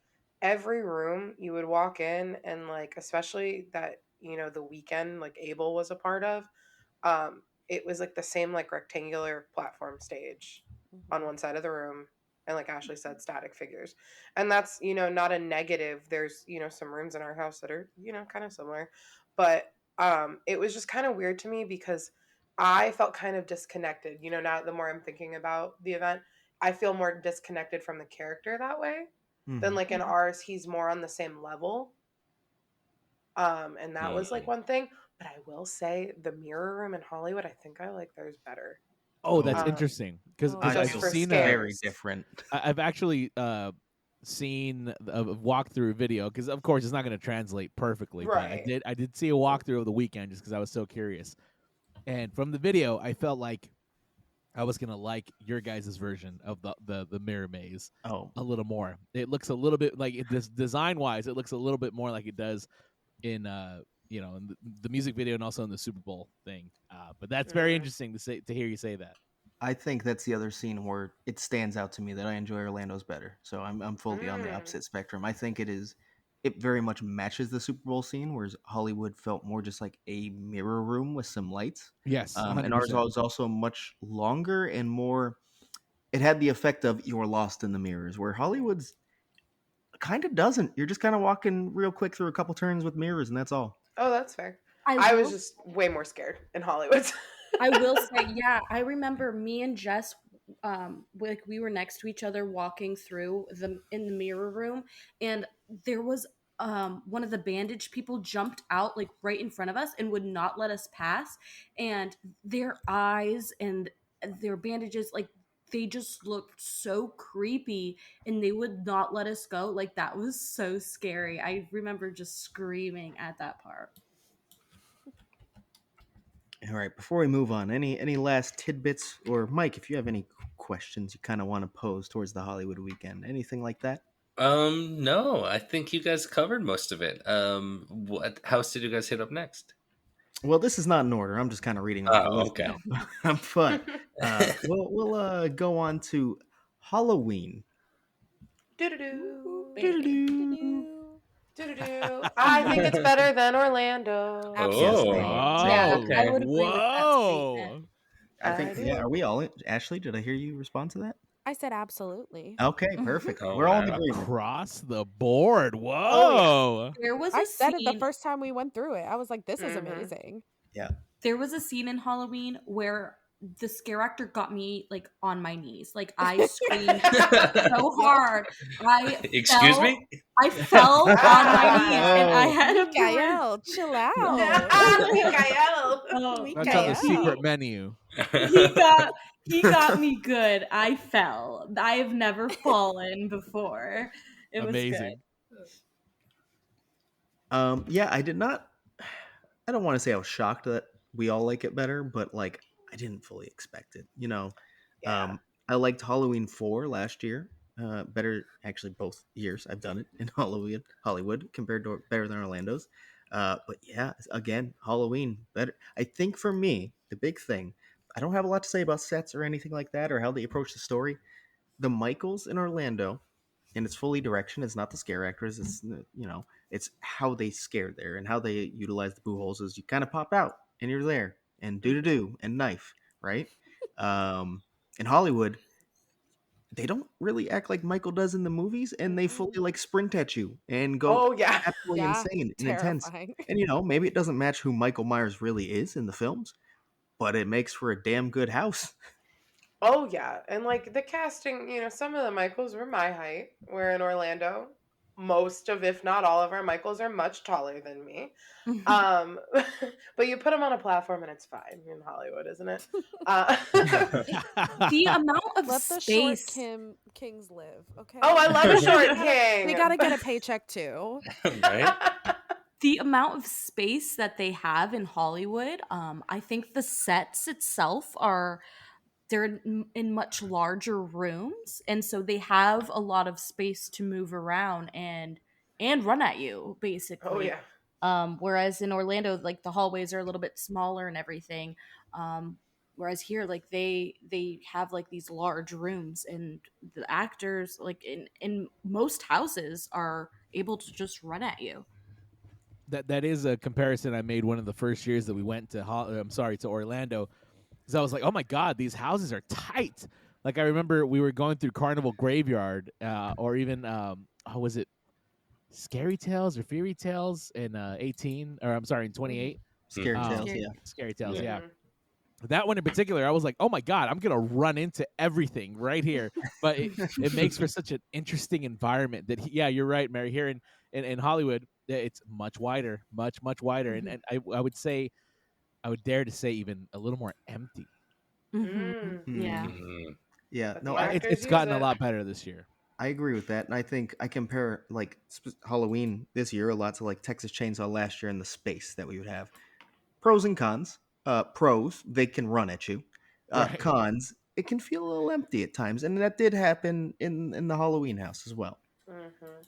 every room you would walk in, and like especially that the weekend like Abel was a part of, it was like the same like rectangular platform stage on Mhm. one side of the room, and like Ashley said, static figures. And that's not a negative. There's some rooms in our house that are kind of similar, but it was just kind of weird to me because I felt kind of disconnected. Now the more I'm thinking about the event, I feel more disconnected from the character that way than Mhm. like in ours he's more on the same level. And that was like Mhm. one thing. But I will say the mirror room in Hollywood, I think I like theirs better. Oh, that's Oh, Um, interesting. Because Oh I just I've feel for yeah. seen very scares. different. I've actually seen a walkthrough video because of course it's not going to translate perfectly, but Right. I did see a walkthrough of the weekend just because I was so curious. And from the video, I felt like I was gonna like your guys' version of the mirror maze Oh, a little more. It looks a little bit like it does design wise. It looks a little bit more like it does in in the music video and also in the Super Bowl thing. But that's very Mm. interesting to hear you say that. I think that's the other scene where it stands out to me that I enjoy Orlando's better. So I'm fully on the Mm. opposite spectrum. I think it is it very much matches the Super Bowl scene, whereas Hollywood felt more just like a mirror room with some lights. Yes, And ours 100%. was also much longer and more. It had the effect of you're lost in the mirrors, where Hollywood's kind of doesn't. You're just kind of walking real quick through a couple turns with mirrors, and that's all. Oh, that's fair. I I was will just way more scared in Hollywood. I will say, yeah, I remember me and Jess, like we were next to each other walking through in the mirror room, and there was one of the bandage people jumped out like right in front of us and would not let us pass, and their eyes and their bandages, like they just looked so creepy, and they would not let us go. Like that was so scary. I remember just screaming at that part. All right, before we move on, any last tidbits, or Mike, if you have any questions you kind of want to pose towards the Hollywood weekend, anything like that? No, I think you guys covered most of it. What house did you guys hit up next? Well, this is not in order. I'm just kind of reading off the Oh, list okay. now. But we'll go on to Halloween. Do-do-do. Doo-doo-doo. Do-do-do. I think it's better than Orlando. Absolutely. Oh, Yeah, okay. I would agree with that statement. Whoa. I think, I yeah, do. are we all in? Ashley, did I hear you respond to that? I said absolutely. Okay, perfect. Oh, We're all in wow. agreement. Across the board. Oh, Whoa. There was I a said it the scene. first time we went through it. I was like, this is Mhm. amazing. Yeah. There was a scene in Halloween where the scare actor got me like on my knees. Like I screamed so hard. Excuse me? I fell on my knees, and I had to Mikael, chill out. Mikael. Oh, That's on the Mikael. secret menu. he got me good. I fell. I have never fallen before. It was good. Amazing. Yeah, I did not. I don't want to say I was shocked that we all like it better, but like I didn't fully expect it. Yeah. I liked Halloween 4 last year. Better, actually, both years I've done it in Hollywood compared to better than Orlando's. But yeah, again, Halloween better. I think for me, the big thing, I don't have a lot to say about sets or anything like that or how they approach the story. The Michaels in Orlando, and it's fully direction. It's not the scare actors. It's it's how they scare there and how they utilize the boo holes. Is you kind of pop out and you're there and do and knife, right? In Hollywood, they don't really act like Michael does in the movies, and they fully like sprint at you and go Oh, yeah. absolutely Yeah, insane and intense. terrifying. And maybe it doesn't match who Michael Myers really is in the films, but it makes for a damn good house. Oh, yeah. And like the casting, some of the Michaels were my height. We're in Orlando. Most of, if not all of our Michaels are much taller than me. But you put them on a platform and it's fine in Hollywood, isn't it? The amount of Let the short space. kings live, okay? Oh, I love a short king. We gotta get a paycheck too. Right? The amount of space that they have in Hollywood, I think the sets itself they're in much larger rooms, and so they have a lot of space to move around and run at you basically. Oh, yeah. Whereas in Orlando, like the hallways are a little bit smaller and everything. Whereas here, like they have like these large rooms, and the actors, like in most houses, are able to just run at you. That is a comparison I made one of the first years that we went to to Orlando, because I was like, oh my god, these houses are tight. Like I remember we were going through Carnival Graveyard, or even was it Scary Tales or Fairy Tales in 18, or I'm sorry, in 28. Scary Um, tales, yeah. Scary Tales, Yeah. yeah. Mhm. That one in particular, I was like, oh my god, I'm gonna run into everything right here. But it makes for such an interesting environment that yeah, you're right, Mary. Here in Hollywood, it's much wider, much wider, and I would dare to say even a little more empty. Mm. Yeah. Mhm. Yeah, But no, the I, actors It's use gotten a it. lot better this year. I agree with that, and I think I compare like Halloween this year a lot to like Texas Chainsaw last year and the space that we would have. Pros and cons. Pros, they can run at you. Right. Cons, it can feel a little empty at times, and that did happen in the Halloween house as well. Mhm.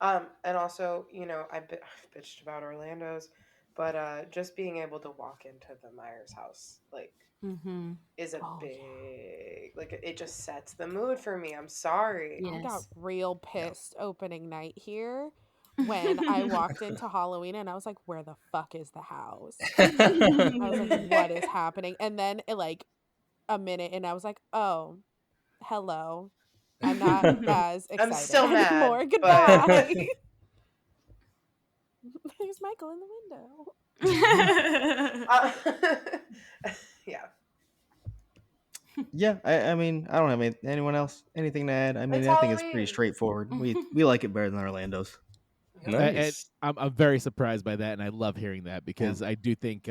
And also, I've bitched about Orlando's, but just being able to walk into the Myers house, like, Mm-hmm. is a Oh, yeah. big, like, it just sets the mood for me. I'm sorry. I got Yes. real pissed opening night here when I walked into Halloween and I was like, where the fuck is the house? I was like, what is happening? And then like a minute and I was like, oh, hello. I'm not as I'm excited still mad, anymore. but- Goodbye. There's Michael in the window. Yeah. Yeah, I mean, I don't have anyone else anything to add. I mean, It's I think it's Halloween. pretty straightforward. We like it better than Orlando's. And Nice. I'm very surprised by that, and I love hearing that because I do think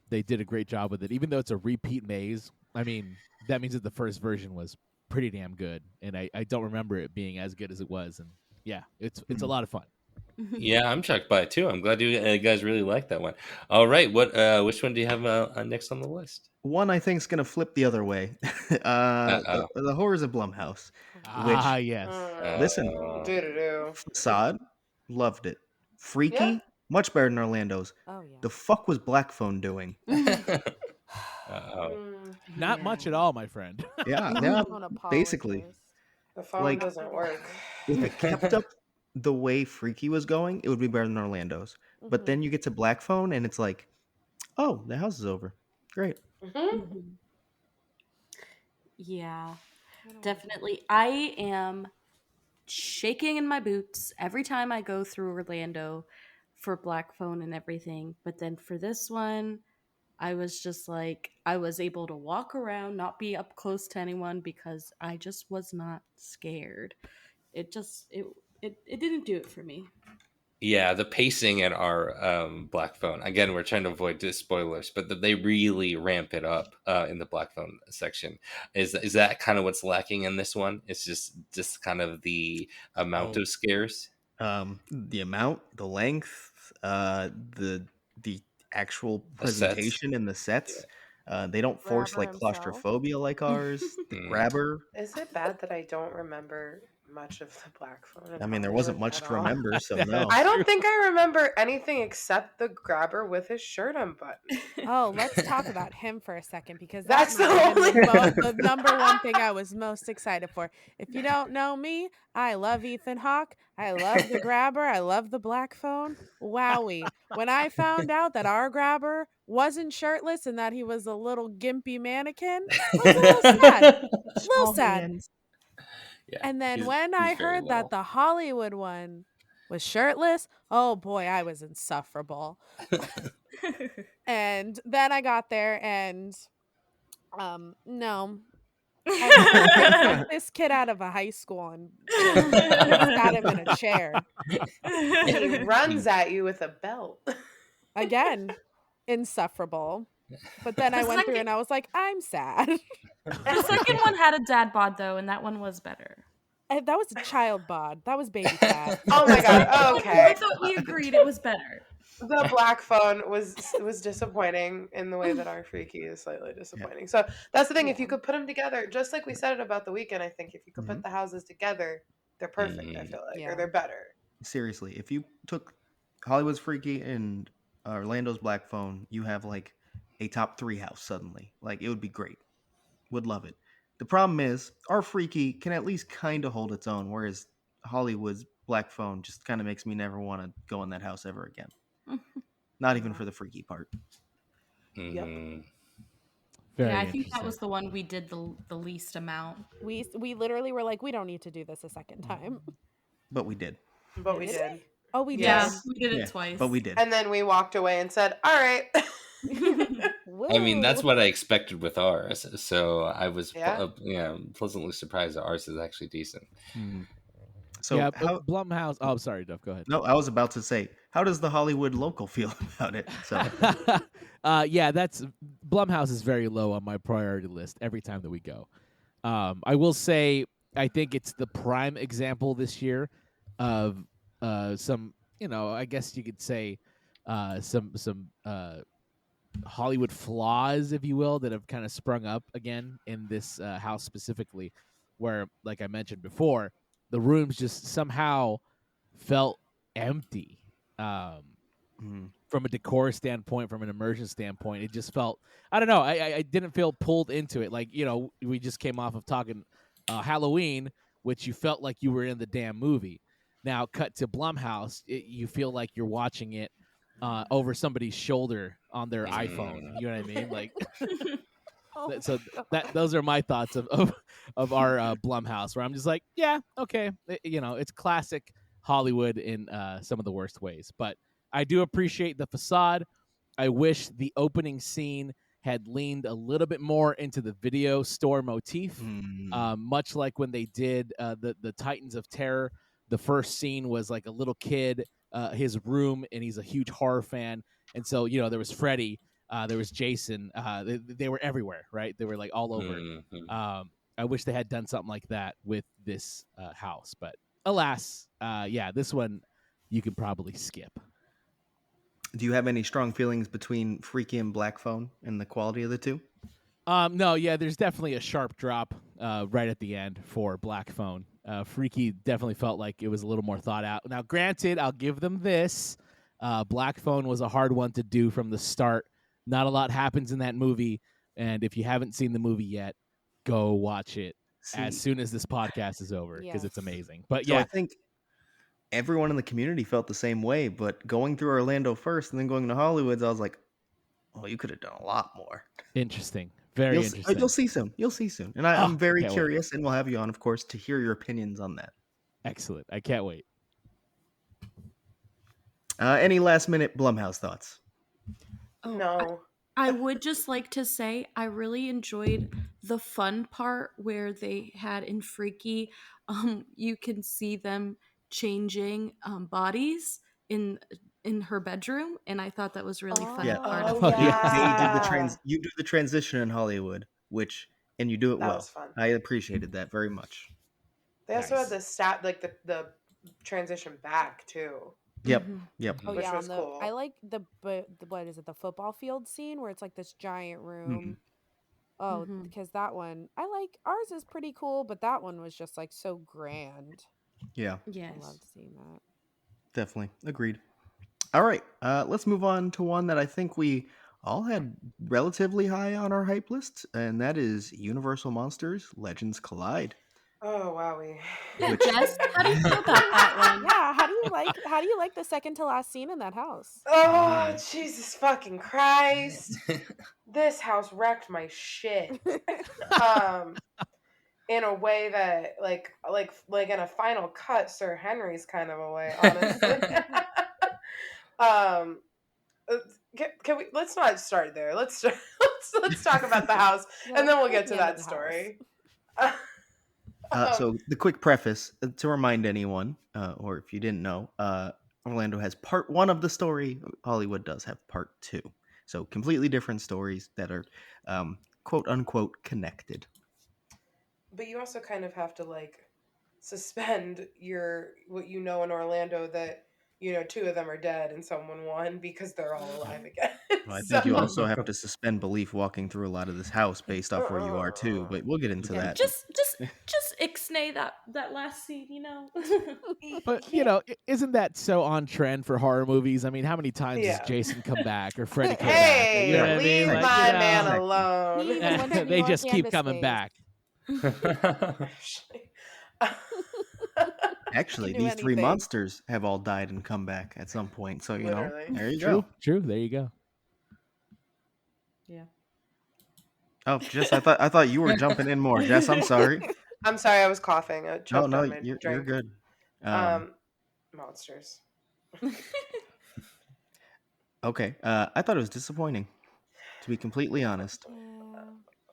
they did a great job with it. Even though it's a repeat maze, I mean, that means that the first version was pretty damn good, and I don't remember it being as good as it was. And yeah, it's a lot of fun. Yeah, I'm shocked by it too. I'm glad you guys really like that one. All right, which one do you have next on the list? One I think is gonna flip the other way. The horrors of Blumhouse. Ah, yes. Listen, Doo-doo-doo. Facade, loved it. Freaky, Yeah. much better than Orlando's. Oh, yeah. The fuck was Black Phone doing? Not much at all, my friend. Yeah, I yeah, don't basically. apologize. The phone Like- doesn't work. If it kept up the way Freaky was going, it would be better than Orlando's. But Mhm. then you get to Black Phone, and it's like, oh, the house is over. Great. Mhm. Yeah, I don't definitely. I am shaking in my boots every time I go through Orlando for Black Phone and everything. But then for this one, I was just like, I was able to walk around, not be up close to anyone because I just was not scared. It didn't do it for me. Yeah, the pacing in our Black Phone. Again, we're trying to avoid spoilers, but they really ramp it up in the Black Phone section. Is that kind of what's lacking in this one? It's just kind of the amount of scares. The amount, the length, the actual The sets. presentation and the sets. They don't force Grabber like himself. claustrophobia like ours. The Mm. grabber. Is it bad that I don't remember much of the Black Phone? in I mean, there wasn't Hollywood much at to all? remember, so no. I don't think I remember anything except the grabber with his shirt unbuttoned. Oh, let's talk about him for a second because That's that the might have been only- the number one thing I was most excited for. If you don't know me, I love Ethan Hawke. I love the grabber. I love the Black Phone. Wowie. When I found out that our grabber wasn't shirtless and that he was a little gimpy mannequin, I was a little sad. A little sad. Yeah, And then he's- when he's I very heard little. that the Hollywood one was shirtless, oh boy, I was insufferable. And then I got there and no. I took this kid out of a high school and sat him in a chair. He runs at you with a belt. Again, insufferable. But then I The went through second- and I was like, I'm sad. The second one had a dad bod though, and that one was better. That was a child bod. That was baby fat. Oh my god. I Okay. thought we agreed it was better. The Black Phone was disappointing in the way that our Freaky is slightly disappointing. So that's the thing. If you could put them together, just like we said it about the weekend, I think if you could put the houses together, they're perfect. I feel like, Yeah. or they're better. Seriously, if you took Hollywood's Freaky and Orlando's Black Phone, you have like a top 3 house suddenly. Like, it would be great. Would love it. The problem is, our Freaky can at least kind of hold its own, whereas Hollywood's Black Phone just kind of makes me never want to go in that house ever again. Not even for the freaky part. Mhm. Very I think that interesting. was the one we did the least amount. We literally were like, we don't need to do this a second time. But we did. But we Did did. Oh, we Yeah, did. we did it Yeah, twice. but we did. And then we walked away and said, all right. I mean, that's Woo. what I expected with ours. So I was Yeah? pleasantly surprised that ours is actually decent. So yeah, how, Blumhouse. Oh, sorry, Duff. Go ahead. no, I was about to say, how does the Hollywood local feel about it? So Yeah, that's Blumhouse is very low on my priority list every time that we go. I will say I think it's the prime example this year of some, I guess you could say some Hollywood flaws, if you will, that have kind of sprung up again in this house specifically, where, like I mentioned before, the rooms just somehow felt empty. From a decor standpoint, from an immersion standpoint, it just felt, I don't know, I didn't feel pulled into it. Like, we just came off of talking Halloween, which you felt like you were in the damn movie. Now, cut to Blumhouse, you feel like you're watching it over somebody's shoulder on their iPhone. You know what I mean? Like, Oh so my that God. those are my thoughts of our Blumhouse, where I'm just like, yeah, okay, it's classic Hollywood in some of the worst ways, but I do appreciate the facade. I wish the opening scene had leaned a little bit more into the video store motif, much like when they did the Titans of Terror. The first scene was like a little kid, his room, and he's a huge horror fan, and so there was Freddy, there was Jason. They were everywhere, right? They were like all over. I wish they had done something like that with this house, but alas, yeah, this one you can probably skip. Do you have any strong feelings between Freaky and Black Phone and the quality of the two? No, yeah, there's definitely a sharp drop right at the end for Black Phone. Freaky definitely felt like it was a little more thought out. Now, granted, I'll give them this. Black Phone was a hard one to do from the start. Not a lot happens in that movie, and if you haven't seen the movie yet, go watch it as soon as this podcast is over because it's Yes. amazing. But So yeah, I think everyone in the community felt the same way, but going through Orlando first and then going to Hollywood, I was like, oh, you could have done a lot more. interesting. Very interesting. You'll see soon. You'll see soon. And I'm very can't wait. curious, and we'll have you on, of course, to hear your opinions on that. Excellent. I can't wait. Any last-minute Blumhouse thoughts? Oh, No. I would just like to say I really enjoyed the fun part where they had in Freaky, you can see them changing bodies in her bedroom, and I thought that was really fun Yeah. part Oh, of Oh, it. yeah. You do the transition in Hollywood, and you do it That well. was fun. I appreciated that very much. They also Nice. had the transition back too. Yep. Mhm. Yep. Oh Which yeah, was cool. I like the what is it, the football field scene where it's like this giant room. Oh, Mhm. because that one I like. Ours is pretty cool, but that one was just like so grand. Yeah. Yes. I loved seeing that. Definitely. Agreed. All right. Let's move on to one that I think we all had relatively high on our hype list, and that is Universal Monsters Legends Collide. Oh wowie. Which- Jess, how do you feel about that one? Yeah, how do you like the second to last scene in that house? Oh Jesus fucking Christ! This house wrecked my shit. In a way that like in a final cut, Sir Henry's kind of a way, honestly. Can we? Let's not start there. Let's talk about the house, and then we'll get to that story. So the quick preface to remind anyone, or if you didn't know, Orlando has part 1 of the story. Hollywood does have part 2. So completely different stories that are quote unquote connected. But you also kind of have to suspend what you know in Orlando that 2 of them are dead and someone won because they're all alive again. Well, I think you also have to suspend belief walking through a lot of this house based off where you are too, but we'll get into that. Just ixnay that last scene, But isn't that so on trend for horror movies? I mean, how many times Yeah. does Jason come back or Freddy come back? Hey, You know what I mean? leave Like, my man alone. He even went to New they York just and keep to coming space. back. Actually, do these 3 anything. monsters have all died and come back at some point. So, Literally. there you True, go. true. There you go. Yeah. Oh, Jess, I thought you were jumping in more. Jess, I'm sorry. I'm sorry, I was coughing. I choked No, on my you're drink. good. Monsters. Okay, I thought it was disappointing, to be completely honest.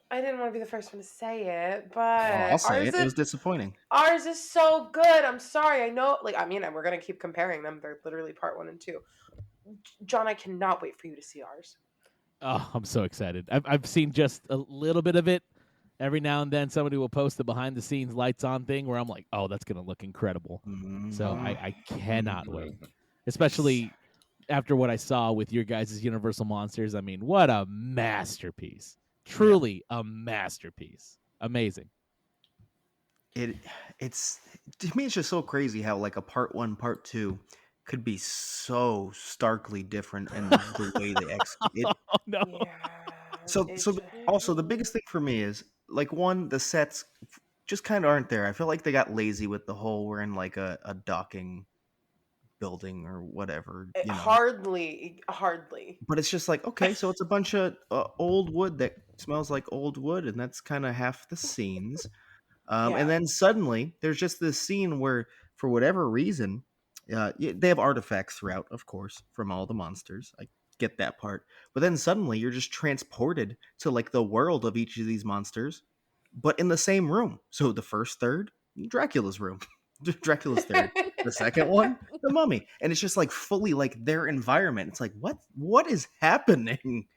I didn't want to be the first one to say it, but I'll say it. It was disappointing. Ours is so good. I'm sorry. I know, we're gonna keep comparing them. They're literally part 1 and 2. John, I cannot wait for you to see ours. Oh, I'm so excited. I've seen just a little bit of it. Every now and then somebody will post the behind the scenes lights on thing where I'm like, oh, that's going to look incredible. So I cannot wait, especially after what I saw with your guys' Universal Monsters. I mean, what a masterpiece. Truly a masterpiece. Amazing. It's to me, it's just so crazy how a part 1, part 2 could be so starkly different in the way they execute it. Oh, no. Yeah. So also the biggest thing for me is one, the sets just kind of aren't there. I feel like they got lazy with the whole we're in like a docking building or whatever, you know. Hardly. But it's just like, okay, so it's a bunch of old wood that smells like old wood, and that's kind of half the scenes. Yeah. And then suddenly there's just this scene where, for whatever reason, they have artifacts throughout, of course, from all the monsters. I get that part. But then suddenly you're just transported to like the world of each of these monsters, but in the same room. So the first third, Dracula's room. Dracula's third. The second one, the mummy. And it's just like fully like their environment. It's like, what is happening?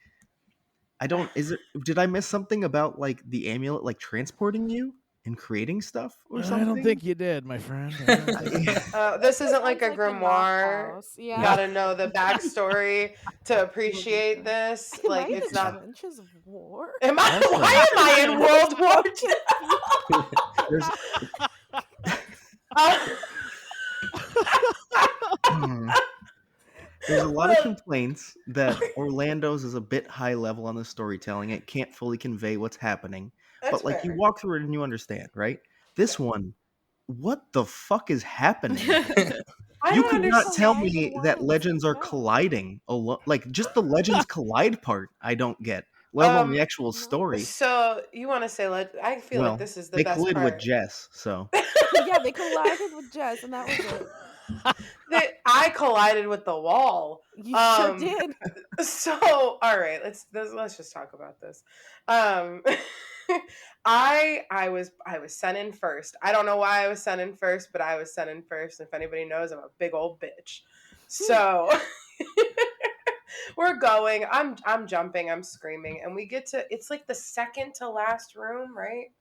Did I miss something about like the amulet like transporting you and creating stuff or something? I don't think you did, my friend. I don't think you did. This isn't like a Sounds like the grimoire. Knopf Yeah. Gotta know the backstory to appreciate this. Am Like I in it's the not. trenches of war? Am I? Also- Why am I in World War II? There's a lot of complaints that Orlando's is a bit high level on the storytelling. It can't fully convey what's happening. That's But like you fair. walk through it and you understand, right? This one, what the fuck is happening? I You don't could not understand. tell why me the that world is legends are like that. colliding. Like just the legends collide part, I don't get. Let alone the actual no. story. So you want to say? I feel Well, like this is the they best collided part. with Jess, so Yeah, they collided with Jess, and that was it. I collided with the wall. You sure Um, did. So all right, let's just talk about this. I was sent in first. I don't know why I was sent in first, but I was sent in first. If anybody knows, I'm a big old bitch. So we're going. I'm jumping. I'm screaming, and we get to. It's like the second to last room, right?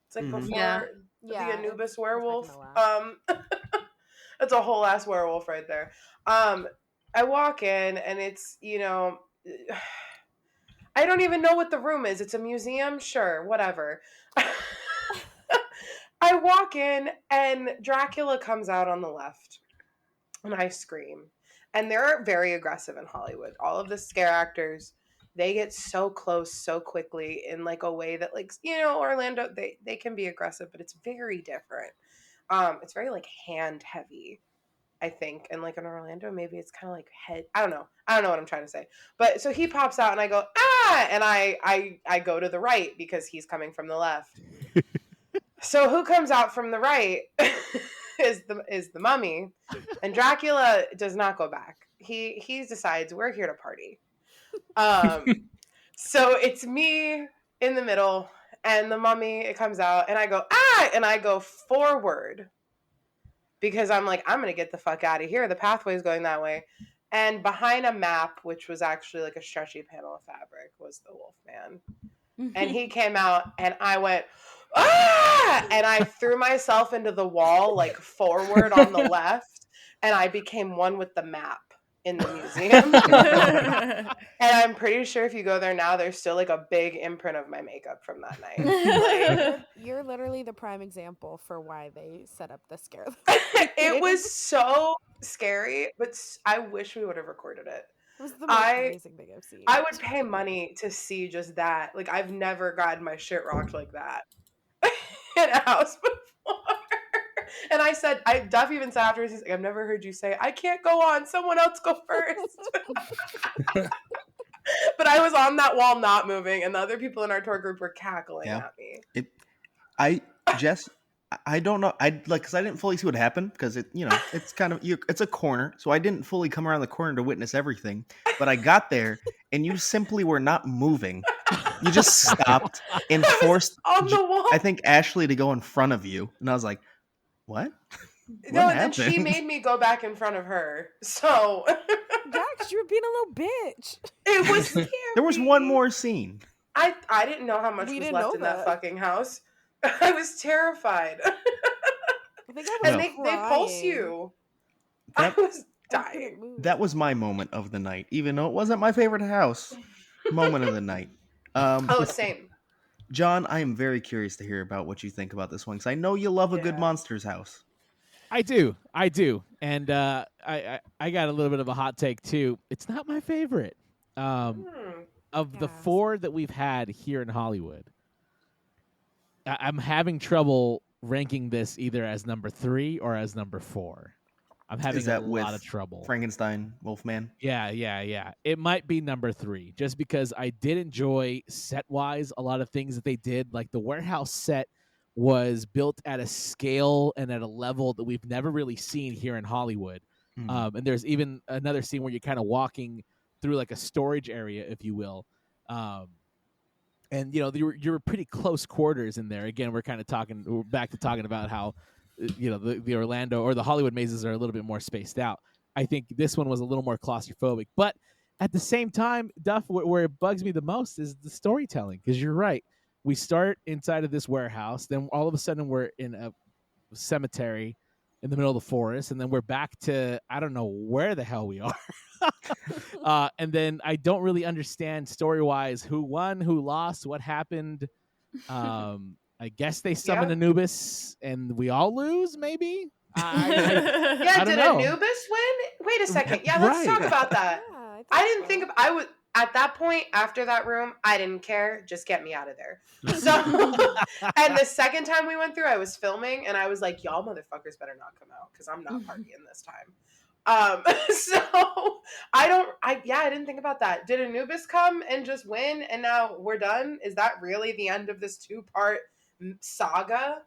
It's like Mhm. before Yeah. Yeah, the Anubis it's the werewolf. second to last. That's a whole ass werewolf right there. I walk in and it's, I don't even know what the room is. It's a museum? Sure, whatever. I walk in and Dracula comes out on the left and I scream. And they're very aggressive in Hollywood. All of the scare actors, they get so close so quickly in like a way that like, Orlando, they can be aggressive, but it's very different. It's very like hand heavy. I think. And like in Orlando, maybe it's kind of like head. I don't know. I don't know what I'm trying to say. But so he pops out and I go, ah, and I go to the right because he's coming from the left. So who comes out from the right is the mummy. And Dracula does not go back. He decides we're here to party. So it's me in the middle and the mummy, it comes out and I go, ah, and I go forward. Because I'm like, I'm going to get the fuck out of here. The pathway's going that way. And behind a map, which was actually like a stretchy panel of fabric, was the Wolfman. And he came out and I went, ah! And I threw myself into the wall, like forward on the left. And I became one with the map in the museum. And I'm pretty sure if you go there now, there's still like a big imprint of my makeup from that night. Like, You're literally the prime example for why they set up the scare. it was so scary, but I wish we would have recorded it. It was the most amazing thing I've seen. I would pay money to see just that. Like, I've never gotten my shit rocked like that in a house before. And I said, Duff even said afterwards, he's like, I've never heard you say, I can't go on. Someone else go first. But I was on that wall not moving, and the other people in our tour group were cackling at me. Jess, I don't know. Because I didn't fully see what happened because it's kind of it's a corner, so I didn't fully come around the corner to witness everything. But I got there, and you simply were not moving. You just stopped and forced on the wall. I think Ashley to go in front of you, and I was like, "What?" No, and then she made me go back in front of her. So yeah, because you were being a little bitch. It was scary. There was one more scene. I didn't know how much was left in that fucking house. I was terrified. I think I was and they pulse you. I was dying. That was my moment of the night, even though it wasn't my favorite house. Moment of the night. Same. John, I am very curious to hear about what you think about this one because I know you love a good monsters house. I do, and I got a little bit of a hot take too. It's not my favorite. Of the 4 that we've had here in Hollywood, I'm having trouble ranking this either as number 3 or as number 4. I'm Is having a that lot with of trouble. Frankenstein, Wolfman? Yeah. It might be number 3, just because I did enjoy set-wise a lot of things that they did. Like the warehouse set was built at a scale and at a level that we've never really seen here in Hollywood. And there's even another scene where you're kind of walking through like a storage area, if you will. And you're pretty close quarters in there. Again, we're back to talking about how the Orlando or the Hollywood mazes are a little bit more spaced out. I think this one was a little more claustrophobic, but at the same time, Duff, where it bugs me the most is the storytelling, because you're right. We start inside of this warehouse, then all of a sudden we're in a cemetery in the middle of the forest, and then we're back to I don't know where the hell we are. And then I don't really understand story-wise who won, who lost, what happened. I guess they summon Yep. Anubis, and we all lose, maybe? Yeah, I don't did know. Anubis win? Wait a second. Yeah, let's Right. talk about that. Yeah, I didn't think I would at that point after that room. I didn't care. Just get me out of there. So, and the second time we went through, I was filming, and I was like, "Y'all motherfuckers better not come out, because I'm not partying this time." So I didn't think about that. Did Anubis come and just win, and now we're done? Is that really the end of this 2-part saga?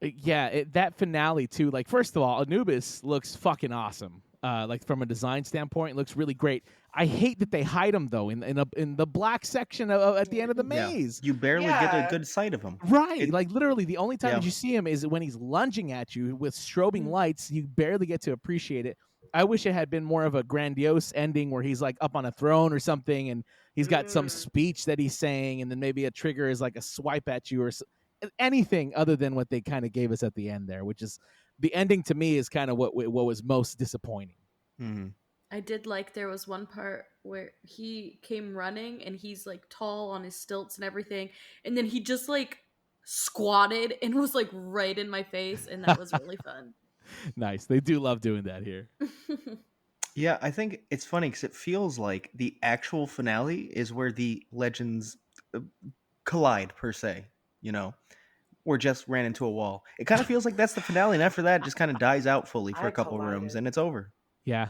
Yeah, that finale too. Like, first of all, Anubis looks fucking awesome. Like from a design standpoint, it looks really great. I hate that they hide him though in the black section at the end of the maze. You barely get a Yeah. good sight of him. Right, like literally the only time Yeah. that you see him is when he's lunging at you with strobing lights. You barely get to appreciate it. I wish it had been more of a grandiose ending where he's like up on a throne or something, and he's got some speech that he's saying, and then maybe a trigger is like a swipe at you or anything other than what they kind of gave us at the end there, which is the ending to me is kind of what was most disappointing. I did like there was one part where he came running and he's like tall on his stilts and everything, and then he just like squatted and was like right in my face, and that was really fun. Nice. They do love doing that here. Yeah, I think it's funny because it feels like the actual finale is where the legends collide, per se, or just ran into a wall. It kind of feels like that's the finale, and after that, it just kind of dies out fully for I a couple rooms, collided. and it's over. Yeah,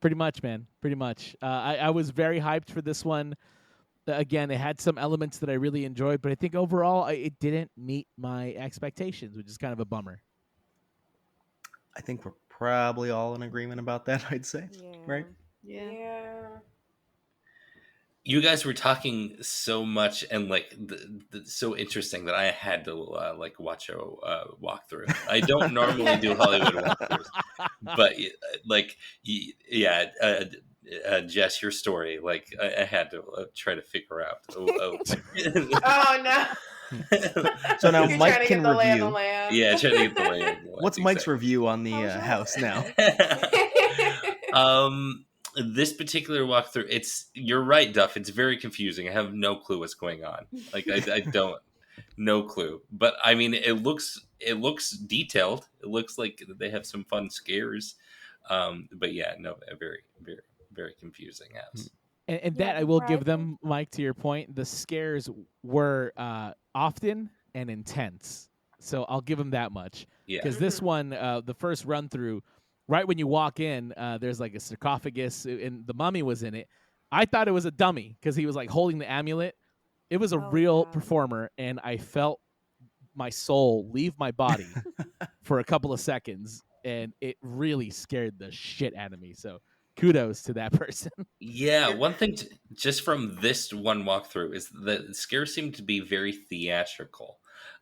pretty much, man. Pretty much. I was very hyped for this one. Again, it had some elements that I really enjoyed, but I think overall it didn't meet my expectations, which is kind of a bummer. I think we're probably all in agreement about that, I'd say. Yeah. Right? Yeah. You guys were talking so much and like so interesting that I had to like watch a walkthrough. I don't normally do Hollywood walkthroughs, but like Jess, your story, like I had to try to figure out. Oh no. So now You're Mike trying to can get the lay of the review. land. Yeah, trying to get the land. What's Mike's review on the house now? This particular walkthrough, you're right, Duff. It's very confusing. I have no clue what's going on. Like I don't, no clue. But I mean, it looks detailed. It looks like they have some fun scares. But yeah, no, a very, very, very confusing house. And that I will give them, Mike, to your point, the scares were often and intense. So I'll give them that much. Yeah. Because this one, the first run through, right when you walk in, there's like a sarcophagus, and the mummy was in it. I thought it was a dummy because he was like holding the amulet. It was a real performer, and I felt my soul leave my body for a couple of seconds, and it really scared the shit out of me. So kudos to that person. Yeah, one thing just from this one walkthrough is that the scares seem to be very theatrical.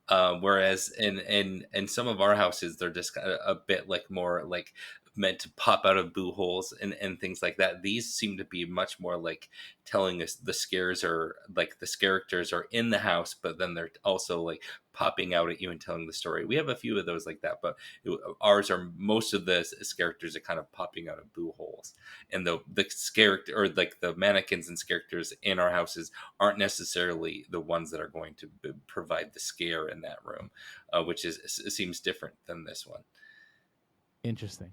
Whereas in some of our houses, they're just a bit like more like meant to pop out of boo holes and things like that. These seem to be much more like telling us the scares are like the characters are in the house, but then they're also like popping out at you and telling the story. We have a few of those like that, but ours are most of the characters are kind of popping out of boo holes, and the character or like the mannequins and characters in our houses aren't necessarily the ones that are going to provide the scare in that room, which seems different than this one. Interesting.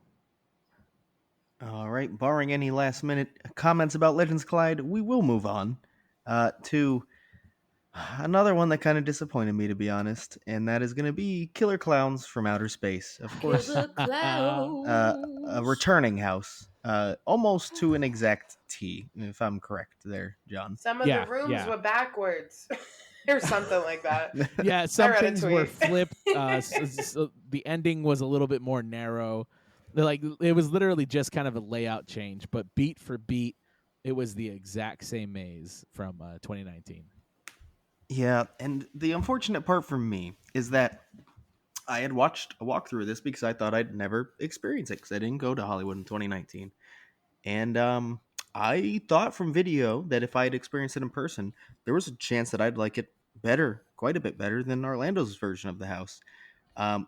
All right, barring any last minute comments about Legends Collide, we will move on to Another one that kind of disappointed me, to be honest, and that is going to be Killer Clowns from Outer Space. Of course, Killer a clowns. returning house, almost to an exact T, if I'm correct there, John. Some of the Yeah, rooms yeah. were backwards or something like that. Yeah, I some read a things were tweet. flipped. The ending was a little bit more narrow. Like it was literally just kind of a layout change, but beat for beat, it was the exact same maze from 2019. Yeah, and the unfortunate part for me is that I had watched a walkthrough of this because I thought I'd never experience it because I didn't go to Hollywood in 2019. And I thought from video that if I had experienced it in person, there was a chance that I'd like it better, quite a bit better than Orlando's version of the house.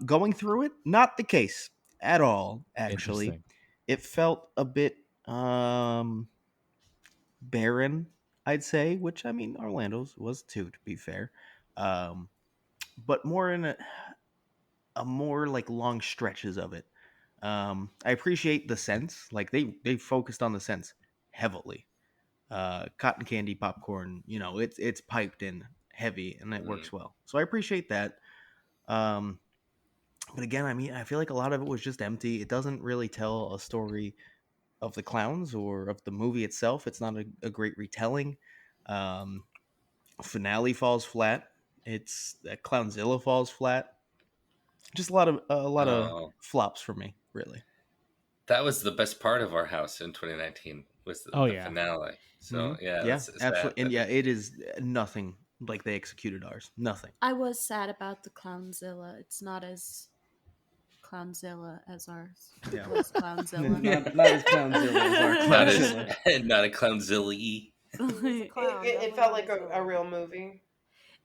Going through it, not the case at all, actually. Interesting. It felt a bit barren, I'd say, which I mean, Orlando's was too, to be fair. Um, but more in a more like long stretches of it. I appreciate the scents. Like they focused on the scents heavily. Cotton candy popcorn, it's piped in heavy and it Mm. works well. So I appreciate that. Um, but again, I mean, I feel like a lot of it was just empty. It doesn't really tell a story of the clowns or of the movie itself. It's not a great retelling. Um, Finale falls flat. It's that Clownzilla falls flat. Just a lot of Oh, flops for me, really. that was the best part of our house in 2019 was Oh the yeah. finale. So yeah, Yeah, that's sad absolutely. And that yeah, it is nothing like they executed ours. Nothing. I was sad about the Clownzilla. It's not as Clownzilla as ours Yeah. was Clownzilla. Not as Clownzilla as our not as Clownzilla. not a clownzilla. It was a clown. It definitely felt not like as a silly. real movie.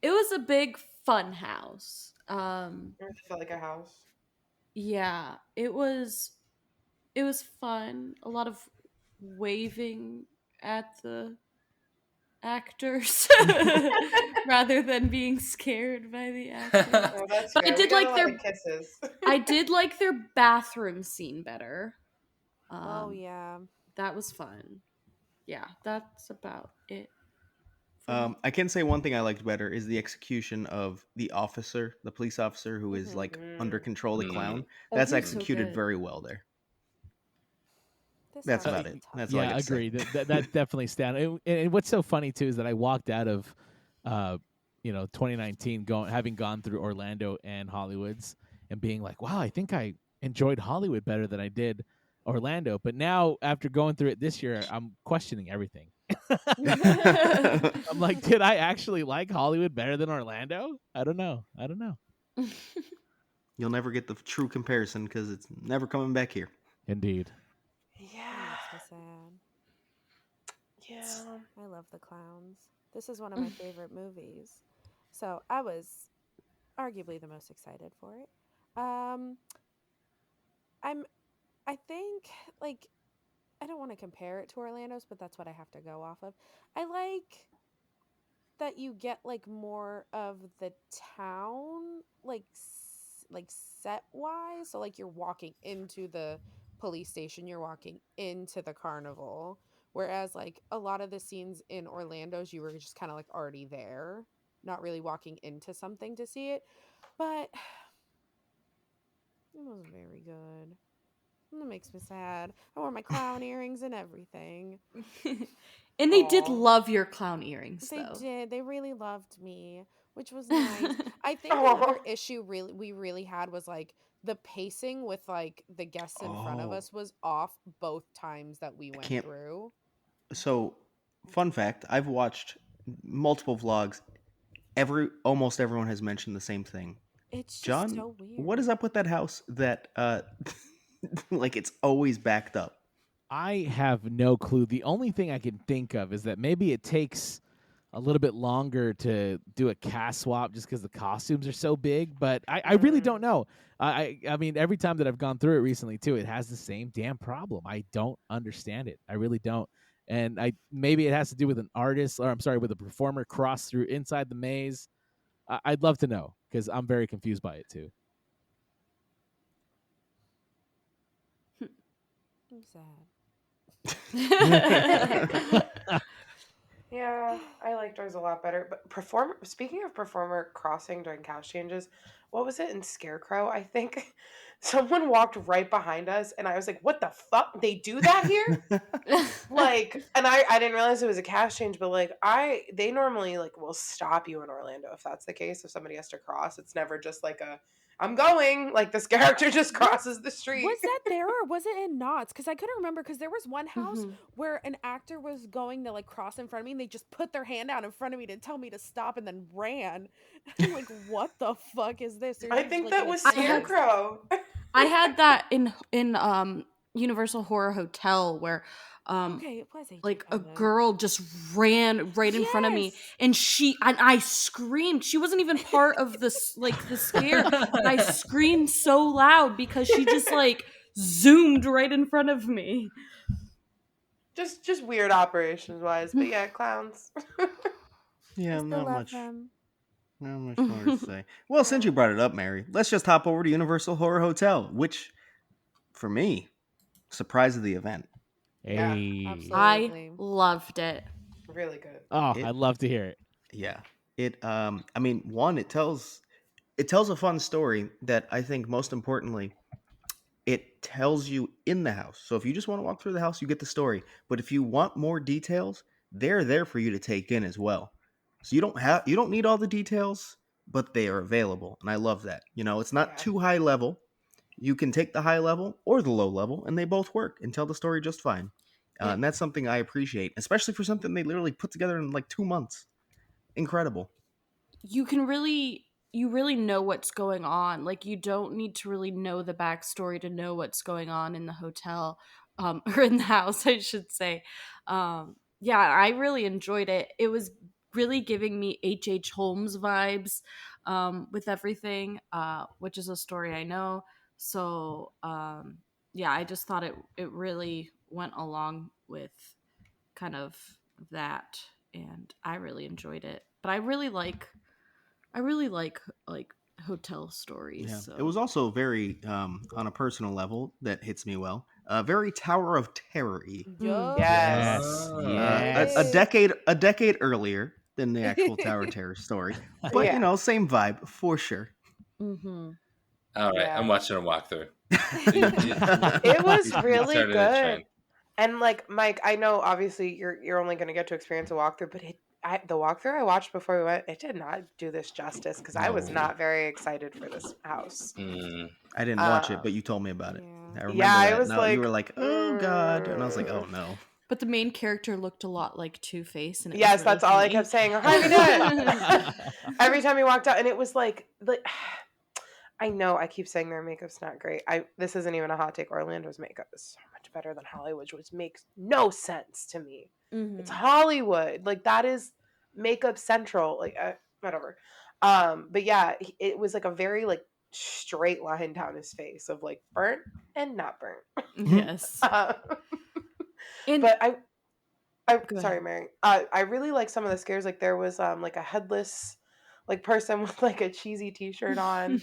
It was a big fun house. It felt like a house. Yeah, it was fun. A lot of waving at the actors rather than being scared by the actors. Oh, that's But I fair. We did got a like lot their of kisses. I did like their bathroom scene better. Oh yeah. That was fun. Yeah, that's about it. For me. I can say one thing I liked better is the execution of the officer, the police officer who is Mhm. like under control of the clown. Oh, That's he was so executed good. very well there. This That's one about was it. tough. That's all I Yeah, got to say. agreed. That definitely stand. And what's so funny too is that I walked out of, 2019, having gone through Orlando and Hollywoods, and being like, wow, I think I enjoyed Hollywood better than I did Orlando. But now after going through it this year, I'm questioning everything. I'm like, did I actually like Hollywood better than Orlando? I don't know. You'll never get the true comparison because it's never coming back here. Indeed. That Yeah. makes me sad. Yeah. I love the clowns. This is one of my favorite movies. So I was arguably the most excited for it. I think like I don't want to compare it to Orlando's, but that's what I have to go off of. I like that you get like more of the town like set wise, so like you're walking into the police station, you're walking into the carnival, whereas like a lot of the scenes in Orlando's you were just kind of like already there, not really walking into something to see it. But it was very good. That makes me sad. I wore my clown earrings and everything. And they did Aw. love your clown earrings, They though. did. They really loved me, which was nice. I think another Aw. issue we really had was like the pacing with like the guests in front of Oh, us was off both times that we I went can't. through. So, fun fact: I've watched multiple vlogs. Almost everyone has mentioned the same thing. It's just John, so weird. what is up with that house that like it's always backed up? I have no clue. The only thing I can think of is that maybe it takes a little bit longer to do a cast swap just because the costumes are so big. But I really don't know. I mean, every time that I've gone through it recently too, it has the same damn problem. I don't understand it. I really don't. And maybe it has to do with an artist, or I'm sorry, with a performer crossed through inside the maze. I'd love to know because I'm very confused by it too. I'm sad. Yeah, I liked ours a lot better. But speaking of performer crossing during cast changes, what was it in Scarecrow? I think someone walked right behind us, and I was like, "What the fuck? They do that here?" Like, and I didn't realize it was a cast change, but like they normally like will stop you in Orlando if that's the case. If somebody has to cross, it's never just like I'm going, like this character just crosses the street. Was that there or was it in Knott's? Because I couldn't remember. Because there was one house Mhm. where an actor was going to like cross in front of me, and they just put their hand out in front of me to tell me to stop, and then ran. I'm like, what the fuck is this? They're I just think like that in a was I had chase. Scarecrow. I had that in Universal Horror Hotel where Okay, it was like a HHN then. girl just ran right in front of me, Yes. and I screamed. She wasn't even part of this like the scare, but I screamed so loud because she just like zoomed right in front of me. Just weird operations wise, but yeah, clowns. Yeah, I still love them. not much more to say. Well, since you brought it up, Mary, let's just hop over to Universal Horror Hotel, which, for me, surprise of the event. Yeah, Hey. I Absolutely. loved it. really good. Oh, It, I'd love to hear it. yeah, I mean, one, it tells a fun story that I think most importantly, it tells you in the house. So if you just want to walk through the house, you get the story. But if you want more details, they're there for you to take in as well. So you don't need all the details, but they are available, and I love that. It's not Yeah. too high level. You can take the high level or the low level, and they both work and tell the story just fine. It, And that's something I appreciate, especially for something they literally put together in like 2 months. Incredible. you really know what's going on. Like you don't need to really know the backstory to know what's going on in the hotel, or in the house, I should say. Yeah, I really enjoyed it. It was really giving me H. Holmes vibes, with everything, which is a story I know. So yeah, I just thought it really went along with kind of that, and I really enjoyed it. But I really like hotel stories. Yeah, it So was also very on a personal level that hits me well. Very Tower of Terror-y. Yup. Yes. Yes. A Yes. decade earlier than the actual Tower of Terror story, but Yeah. same vibe for sure. mm-hmm. All right, I'm Yeah. watching a walkthrough. It was You really started a good. trend. And like Mike, I know obviously you're only going to get to experience a walkthrough, but the walkthrough I watched before we went, it did not do this justice because I was No, not very excited for this house. Mm. I didn't watch it, Um, but you told me about it. Yeah. I yeah, remember I that. was Now you were like, like, "Oh God," and I was like, "Oh no." But the main character looked a lot like Two-Face, and it was yes, really that's all I funny. kept saying. Harvey Dent. Every time he walked out, and it was like I know I keep saying their makeup's not great. This isn't even a hot take. Orlando's makeup is so much better than Hollywood, which makes no sense to me. It's Mhm. Hollywood. Like that is makeup central. Like whatever. But yeah, it was like a very like straight line down his face of like burnt and not burnt. Yes. Uh, And but I go sorry, ahead. Mary. I really like some of the scares. Like there was like a headless like person with like a cheesy T-shirt on.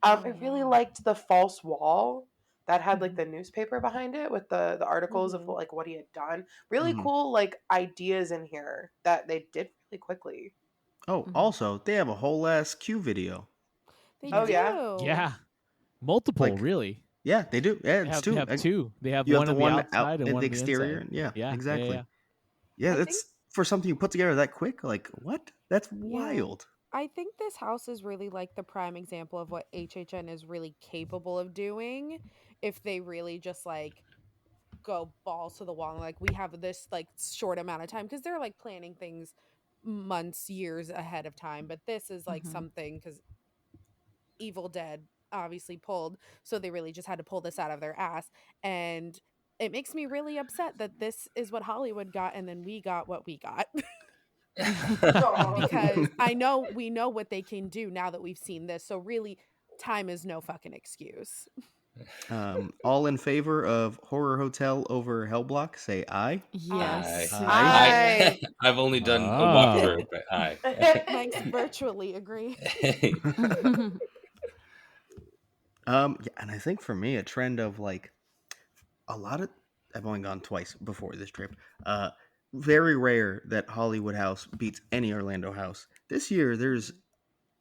Oh, I really yeah. liked the false wall that had like Mhm. the newspaper behind it with the articles of Mhm. like what he had done. Really Mhm. cool like ideas in here that they did really quickly. Oh, Mhm. also, they have a whole ass Q video. They Oh Yeah. yeah, do. Yeah. Multiple, Like, really. yeah, they do. Yeah, it's They two. have two. They have You have one the on the one out outside and at one the on the exterior. inside. Yeah, Yeah. Yeah. exactly. Yeah. Yeah, I think that's for something you put together that quick. Like, what? That's yeah. wild. I think this house is really like the prime example of what HHN is really capable of doing if they really just like go balls to the wall and like we have this like short amount of time because they're like planning things months, years ahead of time. But this is like Mhm. something because Evil Dead obviously pulled, so they really just had to pull this out of their ass. And it makes me really upset that this is what Hollywood got and then we got what we got. Aw. Because I know we know what they can do now that we've seen this. So really, time is no fucking excuse. All in favor of Horror Hotel over Hellblock, say aye. I, Yes. Aye. I've only done a Oh. walkthrough, but I. Mike's virtually agree. Yeah, and I think for me, a trend of like a lot of I've only gone twice before this trip. very rare that Hollywood house beats any Orlando house. This year, there's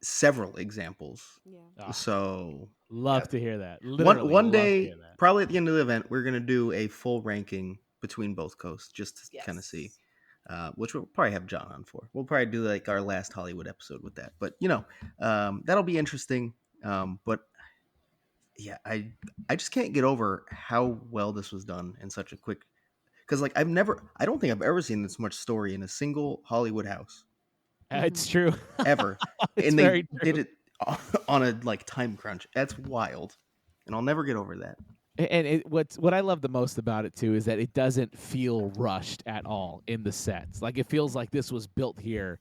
several examples. Yeah. Ah, So love to hear that. one Literally, one love to hear day, that. probably at the end of the event, we're gonna do a full ranking between both coasts just to kind of see. Yes. Which we'll probably have John on for. We'll probably do like our last Hollywood episode with that. But that'll be interesting. But yeah, I just can't get over how well this was done in such a quick. Because like I don't think I've ever seen this much story in a single Hollywood house It's true. ever, It's and very they true. did it on a like time crunch. That's wild, and I'll never get over that. And what I love the most about it too is that it doesn't feel rushed at all in the sets. Like it feels like this was built here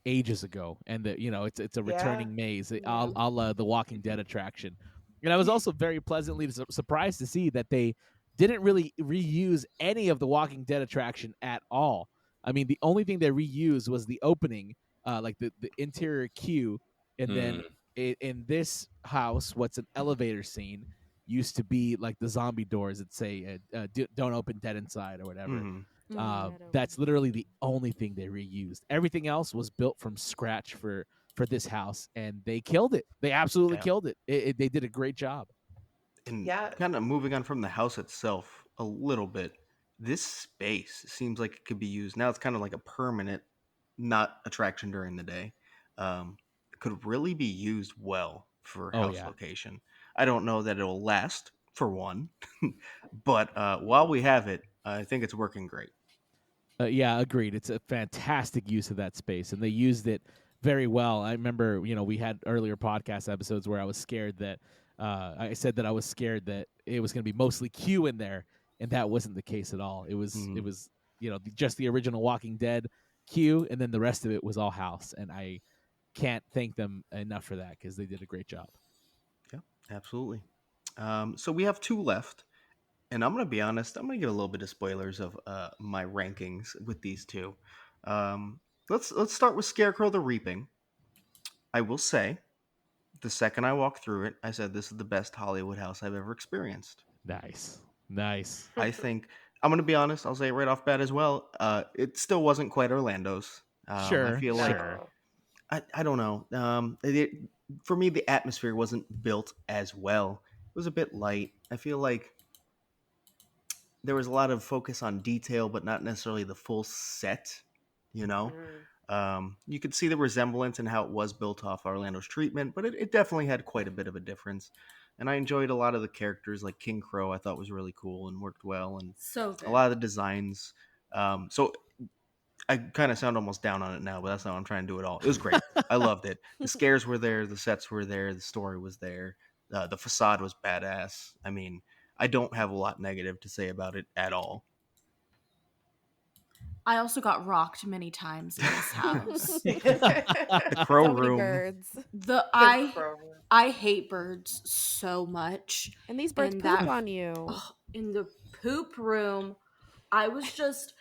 ages ago, and that it's a Yeah. returning maze, Yeah. a la the Walking Dead attraction. And I was also very pleasantly surprised to see that they didn't really reuse any of the Walking Dead attraction at all. I mean, the only thing they reused was the opening, like the interior queue, and then Mm. in this house, what's an elevator scene used to be like the zombie doors that say "Don't open dead inside" or whatever. Mhm. That's literally the only thing they reused. Everything else was built from scratch for this house, and they killed it. They absolutely Yeah. killed it. They did a great job. And Yeah. kind of moving on from the house itself a little bit, this space seems like it could be used now. It's kind of like a permanent, not attraction during the day. It could really be used well for Oh house yeah. location. I don't know that it'll last for one, but while we have it, I think it's working great. Yeah, agreed. It's a fantastic use of that space, and they used it very well. I remember, we had earlier podcast episodes where I was scared that I said that I was scared that it was going to be mostly Q in there, and that wasn't the case at all. It was Mhm. just the original Walking Dead Q, and then the rest of it was all house, and I can't thank them enough for that because they did a great job. Yeah, absolutely. So we have two left. And I'm gonna be honest. I'm gonna give a little bit of spoilers of my rankings with these two. Um, let's start with Scarecrow the Reaping. I will say, the second I walked through it, I said this is the best Hollywood house I've ever experienced. Nice, nice. I think I'm gonna be honest. I'll say it right off bat as well. It still wasn't quite Orlando's. I Sure, feel like sure. No. I don't know. For me, the atmosphere wasn't built as well. It was a bit light. I feel like there was a lot of focus on detail, but not necessarily the full set. You know, Mhm. you could see the resemblance in how it was built off Orlando's treatment, but it definitely had quite a bit of a difference. And I enjoyed a lot of the characters, like King Crow. I thought was really cool and worked well, and So a good. lot of the designs. So I kind of sound almost down on it now, but that's not what I'm trying to do at all. It was great. I loved it. The scares were there, the sets were there, the story was there, the facade was badass. I mean, I don't have a lot negative to say about it at all. I also got rocked many times in this house. The Crow So many Room. birds. The The Crow. I hate birds so much. And these birds And poop that- on you. Oh, in the poop room, I was just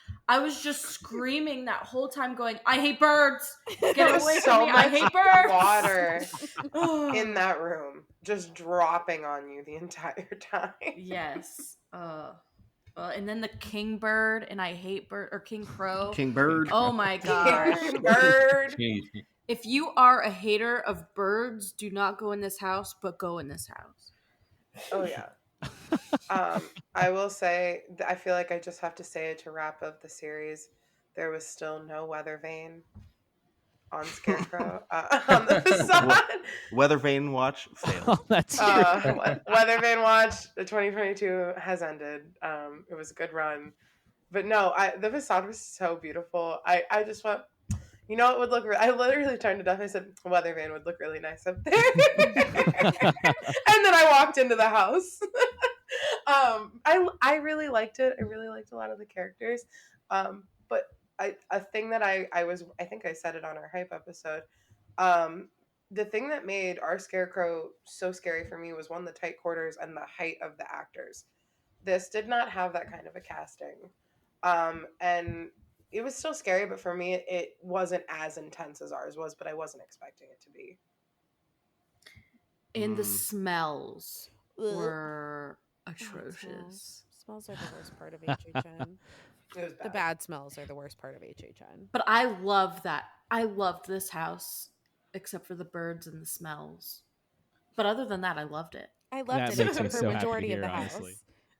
screaming that whole time, going, "I hate birds! There Get was away so from me! I much hate birds!" water in that room, just dropping on you the entire time. Yes. And then the king bird, and I hate bird or king crow. King Bird. Oh my gosh. Bird. If you are a hater of birds, do not go in this house, but go in this house. Oh yeah. I will say, I feel like I just have to say it to wrap up the series. There was still no weather vane on Scarecrow on the facade. Weather Vane Watch failed. Oh, that's true. Weather vane watch. The 2022 has ended. It was a good run, but no, the facade was so beautiful. I just went. You know, it would look. I literally turned it up. I said, "Weather vane would look really nice up there," and then I walked into the house. I really liked it. I really liked a lot of the characters. But a thing that I think I said it on our hype episode. The thing that made our Scarecrow so scary for me was one, the tight quarters and the height of the actors. This did not have that kind of a casting. And it was still scary, but for me it wasn't as intense as ours was, but I wasn't expecting it to be. And the Mm. smells Ugh. were I hate atrocious. Smells are the worst part of HHN. It was The bad. bad smells are the worst part of HHN. But I love that. I loved this house, except for the birds and the smells. But other than that, I loved it. I loved That it makes me except for so happy to majority of hear, the honestly.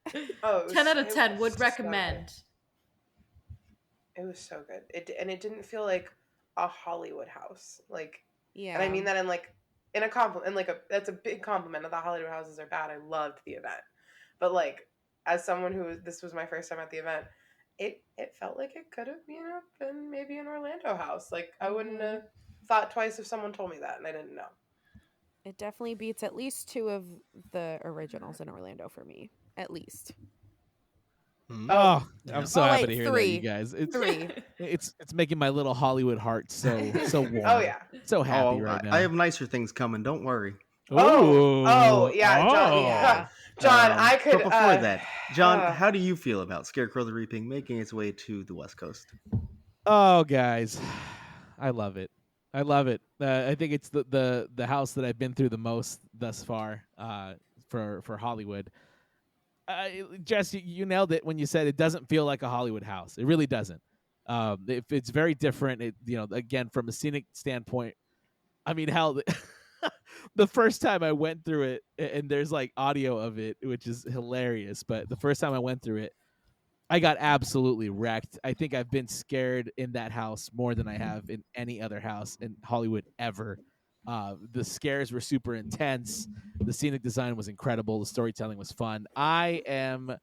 house. Oh, it was, 10 out of it 10 was would so recommend. good. It was so good. It didn't feel like a Hollywood house. Like, Yeah. and I mean that in a compliment, that's a big compliment. Not that Hollywood houses are bad. I loved the event, but like as someone this was my first time at the event, it felt like it could have been maybe an Orlando house. Like I wouldn't have thought twice if someone told me that, and I didn't know. It definitely beats at least 2 of the originals in Orlando for me. At least. Oh, Yeah. I'm so Oh, happy wait, to hear 3. that, you guys. 3. It's making my little Hollywood heart so warm. Oh yeah. So happy right now. I have nicer things coming. Don't worry. Oh yeah, John. Yeah. John, I could. But before that, John, how do you feel about Scarecrow the Reaping making its way to the West Coast? Oh, guys, I love it. I love it. I think it's the house that I've been through the most thus far for Hollywood. Jess, you nailed it when you said it doesn't feel like a Hollywood house. It really doesn't. It's very different. Again, from a scenic standpoint, I mean, hell, the first time I went through it, and there's like audio of it, which is hilarious. But the first time I went through it, I got absolutely wrecked. I think I've been scared in that house more than I have in any other house in Hollywood ever. The scares were super intense. The scenic design was incredible. The storytelling was fun. I am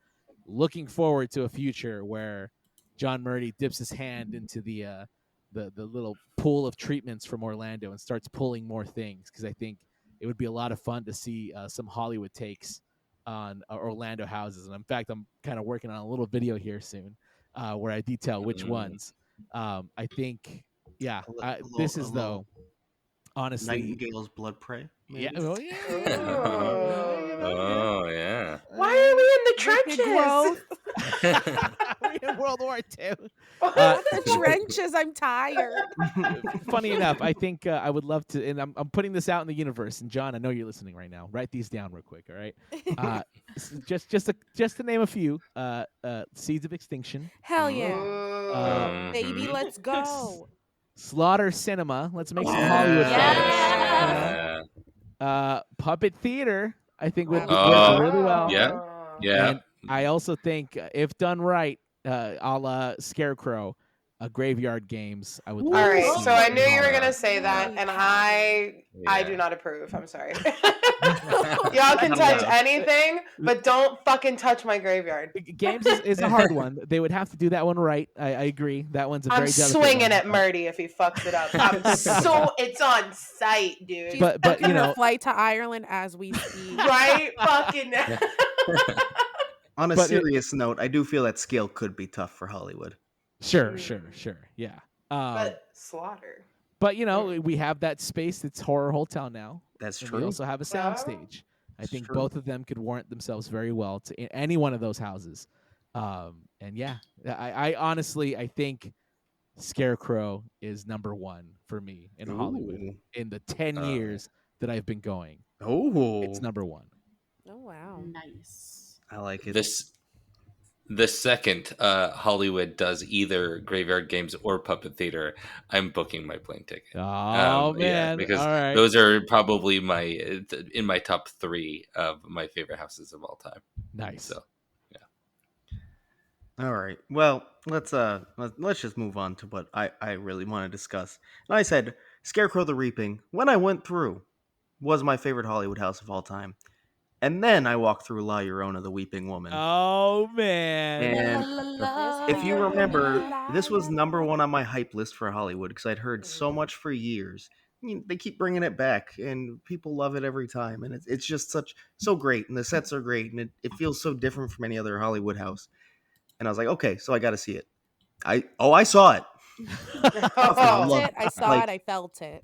looking forward to a future where John Murray dips his hand into the little pool of treatments from Orlando and starts pulling more things, because I think it would be a lot of fun to see some Hollywood takes on Orlando houses. And in fact, I'm kind of working on a little video here soon where I detail which ones. I think, yeah, this is though. Honestly, Nightingale's Blood Prey. yeah, Maybe? well, yeah. Oh yeah. Why are we in the Wicked trenches? We're in World War II. The trenches. I'm tired. Funny enough, I think I would love to, and I'm putting this out in the universe. And John, I know you're listening right now. Write these down real quick, all right? Just to name a few: Seeds of Extinction, Hell yeah. Baby, let's go. Slaughter Cinema. Let's make some Hollywood Yeah. Puppet Theater, I think would work Oh, really well. Yeah. And I also think, if done right, a la Scarecrow, Graveyard Games, I would. All Love to right, see so I in knew you were Hollywood. gonna say that, and I do Yeah. not approve. I'm sorry. Y'all can touch anything, but don't fucking touch my graveyard. Games is a hard one. They would have to do that one right. I agree. That one's a very I'm delicate swinging one. at Murdy if he fucks it up. It's on site, dude. She's But booking you know, her flight to Ireland as we speak. Right? Fucking. On a But serious note, I do feel that scale could be tough for Hollywood. sure, yeah. But slaughter. But we have that space that's Horror Hotel now. That's And true. we also have a soundstage. I It's think true. both of them could warrant themselves very well to any one of those houses. And yeah, I honestly, I think Scarecrow is number one for me in Hollywood Ooh. in the 10 years that I've been going. Oh, It's number one. Oh, wow. Nice. I like it. The second Hollywood does either Graveyard Games or Puppet Theater, I'm booking my plane ticket. Oh man! Yeah, because all right. those are probably in my top 3 of my favorite houses of all time. Nice. So All right. Well, let's just move on to what I really want to discuss. And I said Scarecrow the Reaping, when I went through, was my favorite Hollywood house of all time. And then I walked through La Llorona, the Weeping Woman. Oh man! And if you remember, this was number one on my hype list for Hollywood because I'd heard so much for years. I mean, they keep bringing it back, and people love it every time. And it's just so great, and the sets are great, and it feels so different from any other Hollywood house. And I was like, okay, so I got to see it. I saw it. I saw it. I felt it.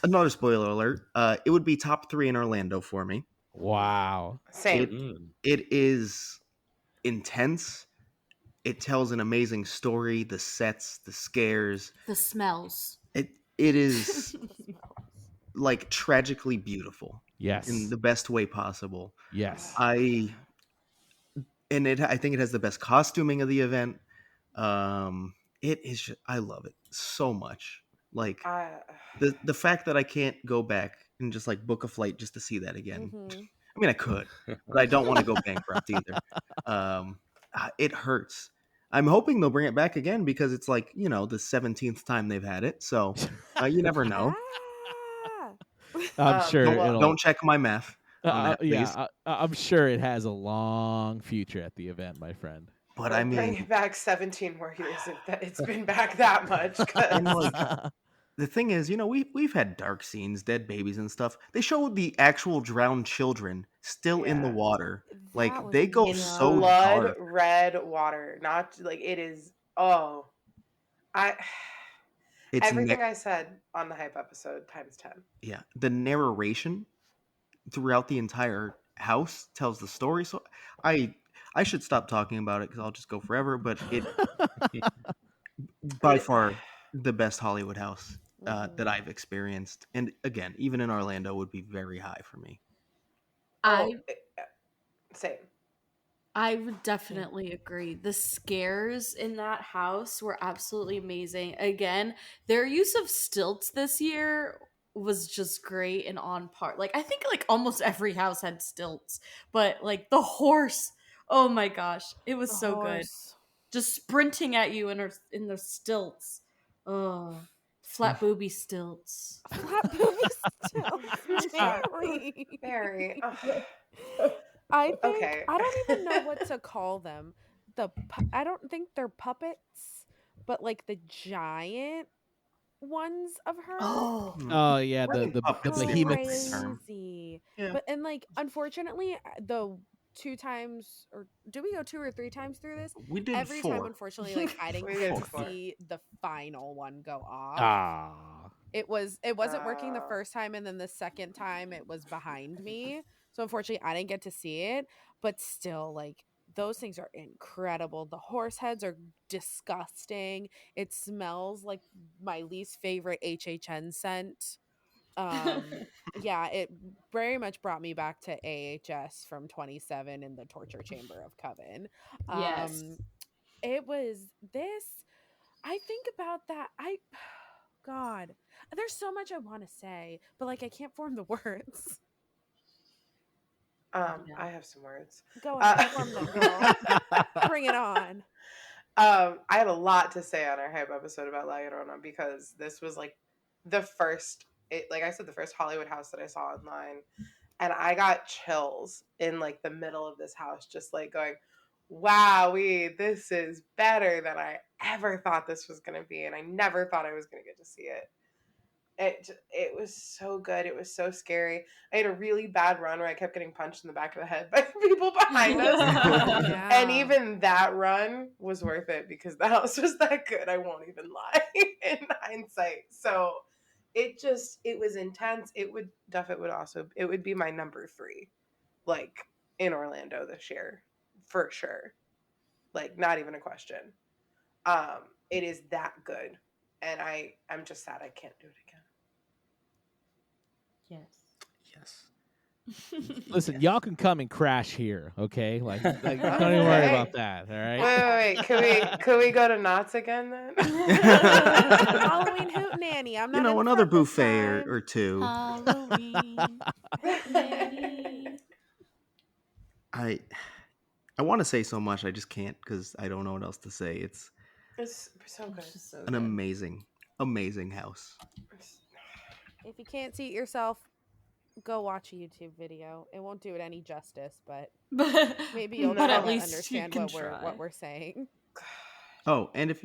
Another spoiler alert. It would be top 3 in Orlando for me. Wow. Same. It is intense. It tells an amazing story. The sets, the scares. The smells. It is like tragically beautiful. Yes. In the best way possible. Yes. and I think it has the best costuming of the event. It is I love it so much. Like I the fact that I can't go back and just like book a flight just to see that again. Mm-hmm. I mean, I could, but I don't want to go bankrupt either. It hurts. I'm hoping they'll bring it back again because it's like the 17th time they've had it. So you never know. Ah. I'm sure Don't well, it'll. check my math on that, please. I'm sure it has a long future at the event, my friend. But or I bring mean, it back 17 more years if it's been back that much. and Because like the thing is, we've had dark scenes, dead babies and stuff. They showed the actual drowned children still in the yeah, water. That Like was they go in so nuts. blood dark. red water, not like it is. Oh, I It's everything I said on the hype episode times 10. yeah. The narration throughout the entire house tells the story. So I I should stop talking about it because I'll just go forever. But it by It far the best Hollywood house that Mm-hmm. I've experienced, and again, even in Orlando, would be very high for me. I same. I would definitely agree. The scares in that house were absolutely amazing. Again, their use of stilts this year was just great and on par. Like I think like almost every house had stilts, but like the horse, oh my gosh, it was The so good. horse. Just sprinting at you in the stilts. Oh, flat booby stilts. Flat booby stilts. Mary. Very. I think Okay. I don't even know what to call them. I don't think they're puppets, but like the giant ones of her. Oh, Oh yeah, I think the puppet's the appropriate behemoths. term. Crazy. Yeah. But and like unfortunately the two times, or do we go 2 or 3 times through this? We did Every time 4. unfortunately like I didn't We get did to four. see the final one go off. Ah. It wasn't working the Uh, first time, and then the second time it was behind me. So unfortunately I didn't get to see it, but still like those things are incredible. The horse heads are disgusting. It smells like my least favorite HHN scent. Yeah, it very much brought me back to AHS from 27 in the torture chamber of Coven. yes. It was this. I think about that. God, there's so much I want to say, but like I can't form the words. Yeah. I have some words. Go ahead, form them, girl. Bring it on. I had a lot to say on our hype episode about La Llorona because this was like the first, like I said, the first Hollywood house that I saw online, and I got chills in like the middle of this house, just like going, "Wow, this is better than I ever thought this was gonna be," and I never thought I was gonna get to see it. It was so good. It was so scary. I had a really bad run where I kept getting punched in the back of the head by people behind us. Yeah. And even that run was worth it because the house was that good. I won't even lie in hindsight. So it was intense. It would be my number 3, like in Orlando this year, for sure. Like not even a question. It is that good. And I'm just sad I can't do it again. Yes. Yes. Listen, y'all can come and crash here, okay? Like don't even worry Okay. about that, all right? Wait. Can we go to Knott's again then? Halloween hoot nanny. I'm not in Another front this buffet time. or two. Halloween. Nanny. I want to say so much, I just can't because I don't know what else to say. It's It's so good. It's just so an good. amazing house. If you can't see it yourself, go watch a YouTube video. It won't do it any justice, but But maybe you'll But try at to least you understand can what try. we're saying. Oh, and if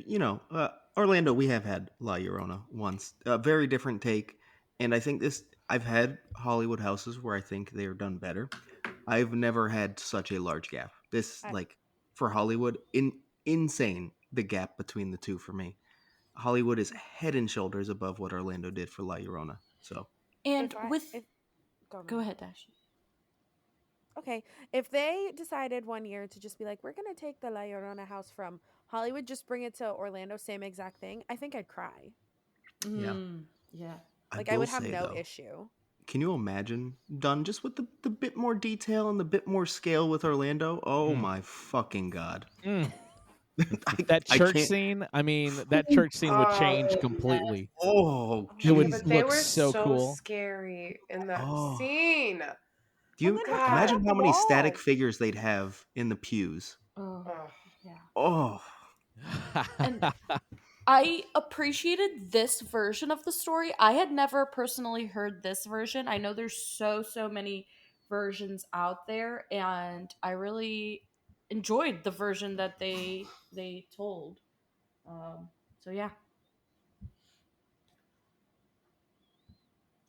Orlando, we have had La Llorona once. A very different take, and I think I've had Hollywood houses where I think they're done better. I've never had such a large gap. This I- like for Hollywood, insane the gap between the two for me. Hollywood is head and shoulders above what Orlando did for La Llorona. So And Go go ahead, Dash. Okay, if they decided one year to just be like, we're gonna take the La Llorona house from Hollywood, just bring it to Orlando, same exact thing, I think I'd cry. Yeah. Yeah. Like I I will would have say no though, issue. can you imagine done just with the bit more detail and the bit more scale with Orlando? Oh my fucking god! Mm. I, That I church can't. scene, I mean, that church scene would change Oh, completely. Oh It yeah, would Jesus! but they look were so so cool. scary in that Oh, scene. do And you then what they had God. on imagine the how many static wall. figures they'd have in the pews? Oh, Ugh. yeah. Oh, And I appreciated this version of the story. I had never personally heard this version. I know there's so many versions out there, and I really enjoyed the version that they told. So yeah.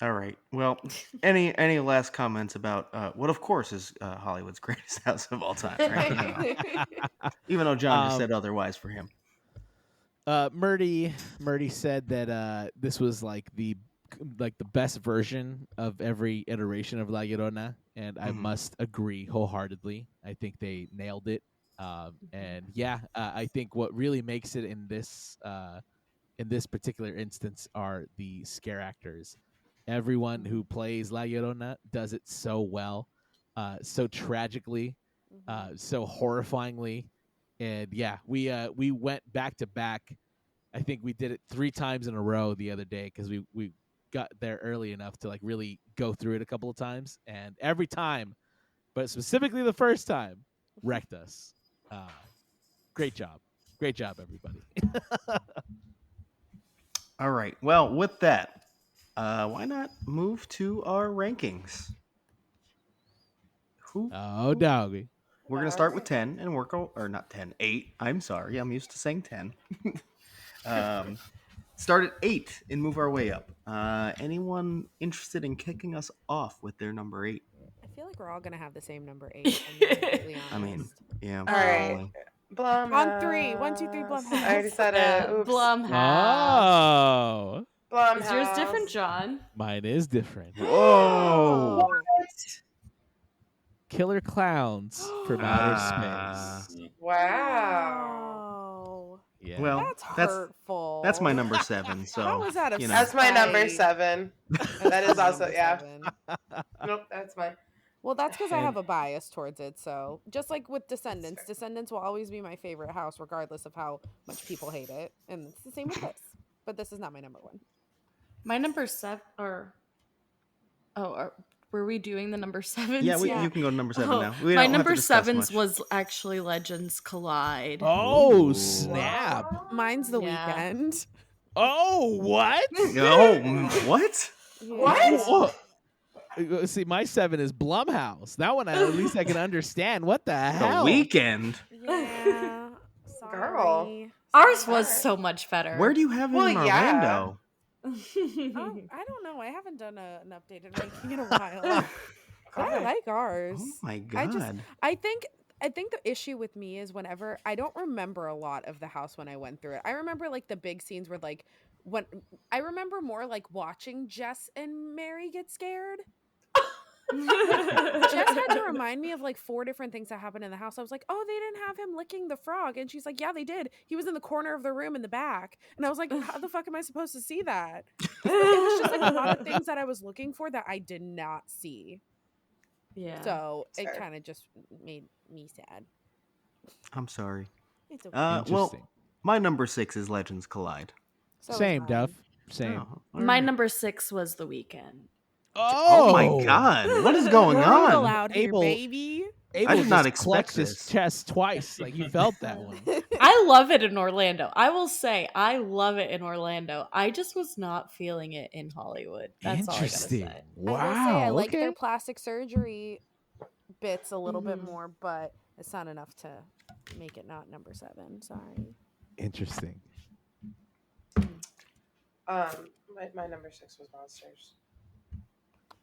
all right. Well, any last comments about what, of course, is Hollywood's greatest house of all time, right? Even though John just said otherwise for him. Murdy said that this was like the best version of every iteration of La Llorona, and I Mhm. must agree wholeheartedly. I think they nailed it. And yeah, I think what really makes it in this particular instance are the scare actors. Everyone who plays La Llorona does it so well, so tragically, so horrifyingly, and yeah, we went back to back. I think we did it 3 times in a row the other day because we got there early enough to like really go through it a couple of times, and every time, but specifically the first time, wrecked us. Uh, great job, everybody. All right. Well, with that, why not move to our rankings? Who? Oh, doggy. We're gonna start with 10 and work or not 10, 8. I'm sorry, I'm used to saying 10. Start at 8 and move our way up. Anyone interested in kicking us off with their number 8? I feel like we're all gonna have the same number 8. If I'm being completely honest. I mean, yeah, All right. probably. Blumhouse. On 3. 1, 2, 3, I Blumhouse. already said Yeah, it. Oops. Blumhouse. Oh, Blumhouse. Is yours different, John? mine is different. Whoa! What? Killer Clowns from Outer Space. Wow. Yeah. Well, That's hurtful. that's my number 7. So How was that a you know. That's my number spite? 7. That's That is my also, number yeah. 7. Nope, that's mine. Well, that's because I And- have a bias towards it. So just like with Descendants, Descendants will always be my favorite house, regardless of how much people hate it, and it's the same with this. But this is not my number 1. My number 7, were we doing the number 7s? Yeah, Yeah. you can go to number 7 Oh, now. We my don't have to number discuss 7s much. was actually Legends Collide. Oh, Ooh. snap. Mine's The Yeah. Weekend. Oh, what? Oh, what? What? See, my 7 is Blumhouse. That one, at least I can understand. What the The hell? Weekend. Yeah. Girl. Sorry. Ours was Alright. so much better. Where do you have it Well, in yeah. Orlando? Oh, I don't know. I haven't done an updated ranking in a while. But I like ours. Oh my I god. just I think the issue with me is whenever I don't remember a lot of the house when I went through it. I remember like the big scenes where like when I remember more like watching Jess and Mary get scared. Jess had to remind me of like 4 different things that happened in the house. I was like, "Oh, they didn't have him licking the frog," and she's like, "Yeah, they did. He was in the corner of the room in the back." And I was like, "How the fuck am I supposed to see that?" It was just like a lot of things that I was looking for that I did not see. Yeah. So it Fair. kind of just made me sad. I'm sorry. It's okay. Well, Interesting. my number 6 is Legends Collide. So is Same, mine. Duff. Same. Oh, My alright. number 6 was The Weekend. Oh my god. What is going Brutal on? out here, Abel- baby. Abel I did not just expect clutched his this. chest twice. Like he felt that one. I love it in Orlando. I will say I love it in Orlando. I just was not feeling it in Hollywood. That's all I gotta Interesting. say. Wow. I will say I like okay. their plastic surgery bits a little bit Mhm. more, but it's not enough to make it not number 7. Sorry. Interesting. My number 6 was Monsters.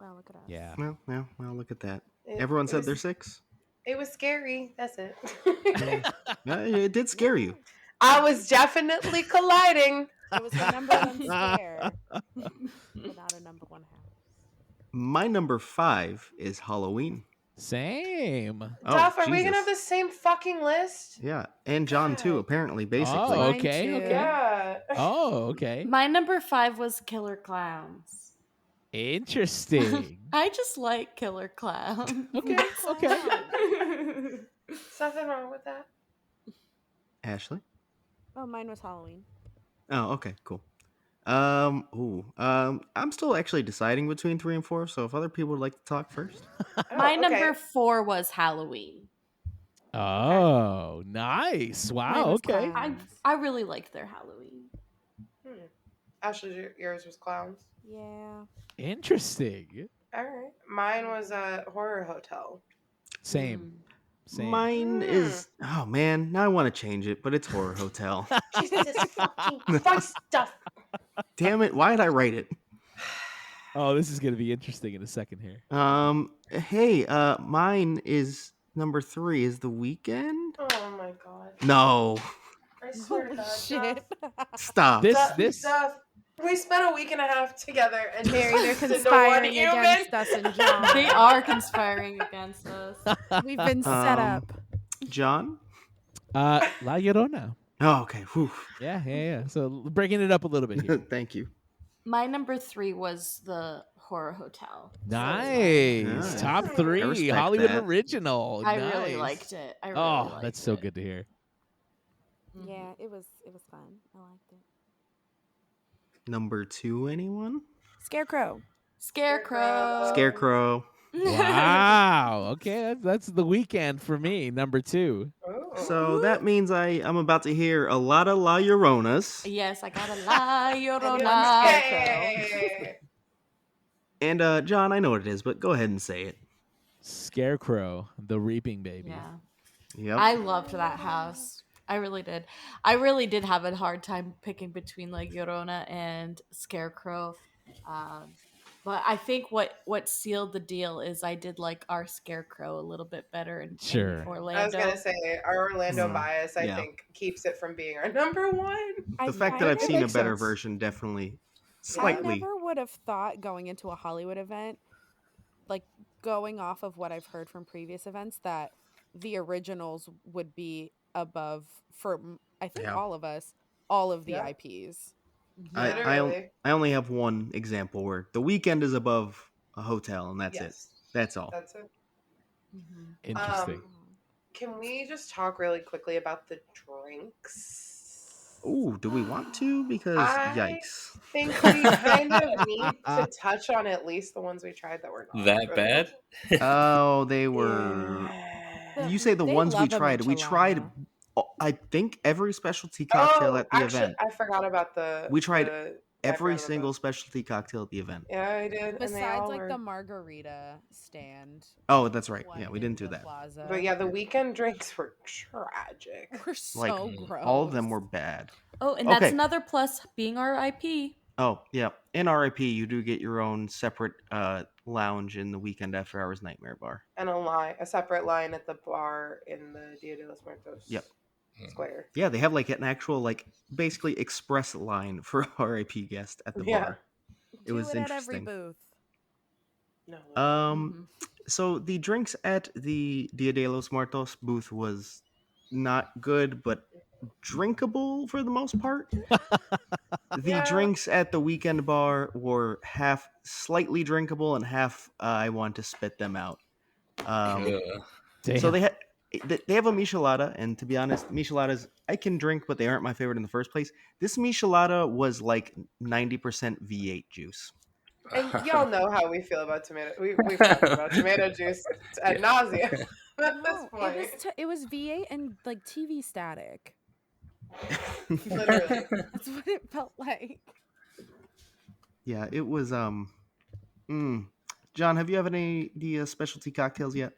Wow, look at us. Yeah. Well, look at that. It- Everyone it said was- they're 6? It was scary. That's it. Yeah, it did scare you. I was definitely colliding. It was the number 1 scare without a number 1 house. My number 5 is Halloween. Same. Oh, Duff, are we gonna Jesus. have the same fucking list? Yeah, and John too, God. apparently, basically. Oh, Mine okay. too. Okay. Yeah. Oh, okay. My number 5 was Killer Clowns. Interesting. I just like killer clown. Okay. That's Okay. loud. There's nothing wrong with that. Ashley? Oh, mine was Halloween. Oh, okay, cool. I'm still actually deciding between 3 and 4, so if other people would like to talk first. My Oh, number okay. 4 was Halloween. Oh, nice. Mine Wow. was Okay. clowns. I really liked their Halloween. Ashley, yours was clowns. Yeah. Interesting. All right. Mine was a horror hotel. Same. Same. Mine is oh man, now I want to change it, but it's Horror Hotel. Jesus fucking Christ stuff. Damn it, why did I write it? Oh, this is gonna be interesting in a second here. Hey, mine is number 3 is The Weekend. Oh my god. No, I swear to Holy God. shit. stop. This We spent a week and a half together and Mary, they're turned into one conspiring human. against us and John. They are conspiring against us. We've been set Um, up. John? La Llorona. Oh, okay. Whew. Yeah. So breaking it up a little bit here. Thank you. My number 3 was the horror hotel. Nice. Nice. Top I 3 respect Hollywood that. original. I Nice. really liked it. I really Oh, liked that's so it. good to hear. Mhm. Yeah, it was fun. I liked it. Number 2, anyone? Scarecrow. Scarecrow. Scarecrow. Wow. Okay, that's The Weekend for me. Number 2. Ooh. So that means I'm about to hear a lot of La Lloronas. Yes, I got a La Llorona. Yay. And John, I know what it is, but go ahead and say it. Scarecrow, the Reaping Baby. Yeah. Yep. I loved that house. I really did. I really did have a hard time picking between like Llorona and Scarecrow. But I think what sealed the deal is I did like our Scarecrow a little bit better in Sure. Orlando. I was gonna say our Orlando Mhm. bias, I Yeah. think, keeps it from being our number 1. The fact that I've It seen a makes better sense. version definitely I slightly. never would have thought going into a Hollywood event, like going off of what I've heard from previous events, that the originals would be above for I think Yeah. all of us, all of the Yeah. IPs. Literally. I only have one example where The Weekend is above a hotel, and that's it. Yes. That's all. That's it. Mhm. Interesting. Can we just talk really quickly about the drinks? Ooh, do we want to? Because I yikes. think we kind of need to touch on at least the ones we tried that were not That good. bad? Oh, they were. Yeah. You say the They ones we love a tried. We tried, michelada. I think, every specialty cocktail at the actually, event. I forgot about the. We tried the Every background of single those. specialty cocktail at the event. Yeah, I did. and they Besides all like were... the margarita stand. Oh, that's right. one Yeah, we in didn't do the that. Plaza. But yeah, the weekend drinks were tragic. We're so Like, gross. all of them were bad. Oh, and that's Okay. another plus being our IP. Oh, yeah. In RIP, you do get your own separate lounge in the Weekend After Hours Nightmare Bar. And a separate line at the bar in the Dia de los Muertos Yep. square. Yeah, they have like an actual, like, basically express line for RIP guest at the Yeah. bar. It Do was it at every interesting. booth. No. So the drinks at the Dia de los Muertos booth was not good, but drinkable for the most part. The Yeah. drinks at the Weekend bar were half slightly drinkable and half I want to spit them out. Ugh. Damn. So they have a michelada, and to be honest, micheladas I can drink, but they aren't my favorite in the first place. This michelada was like 90% V8 juice. And y'all know how we feel about tomato. We've talked about tomato juice ad nauseum at this No, point. it was V8 and like TV static. Literally. That's what it felt like. Yeah, it was. John, have you had any the specialty cocktails yet?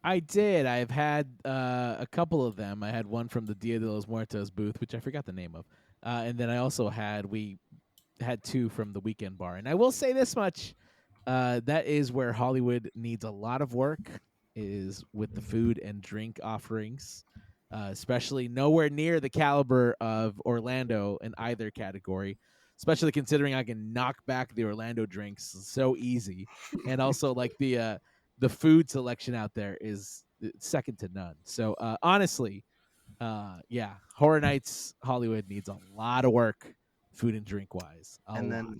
I did. I've had a couple of them. I had one from the Dia de los Muertos booth, which I forgot the name of. And then I also had 2 from the Weekend bar. And I will say this much. That is where Hollywood needs a lot of work, is with the food and drink offerings, especially nowhere near the caliber of Orlando in either category, especially considering I can knock back the Orlando drinks so easy. And also like the food selection out there is second to none. So honestly, yeah, Horror Nights Hollywood needs a lot of work, food and drink wise. And then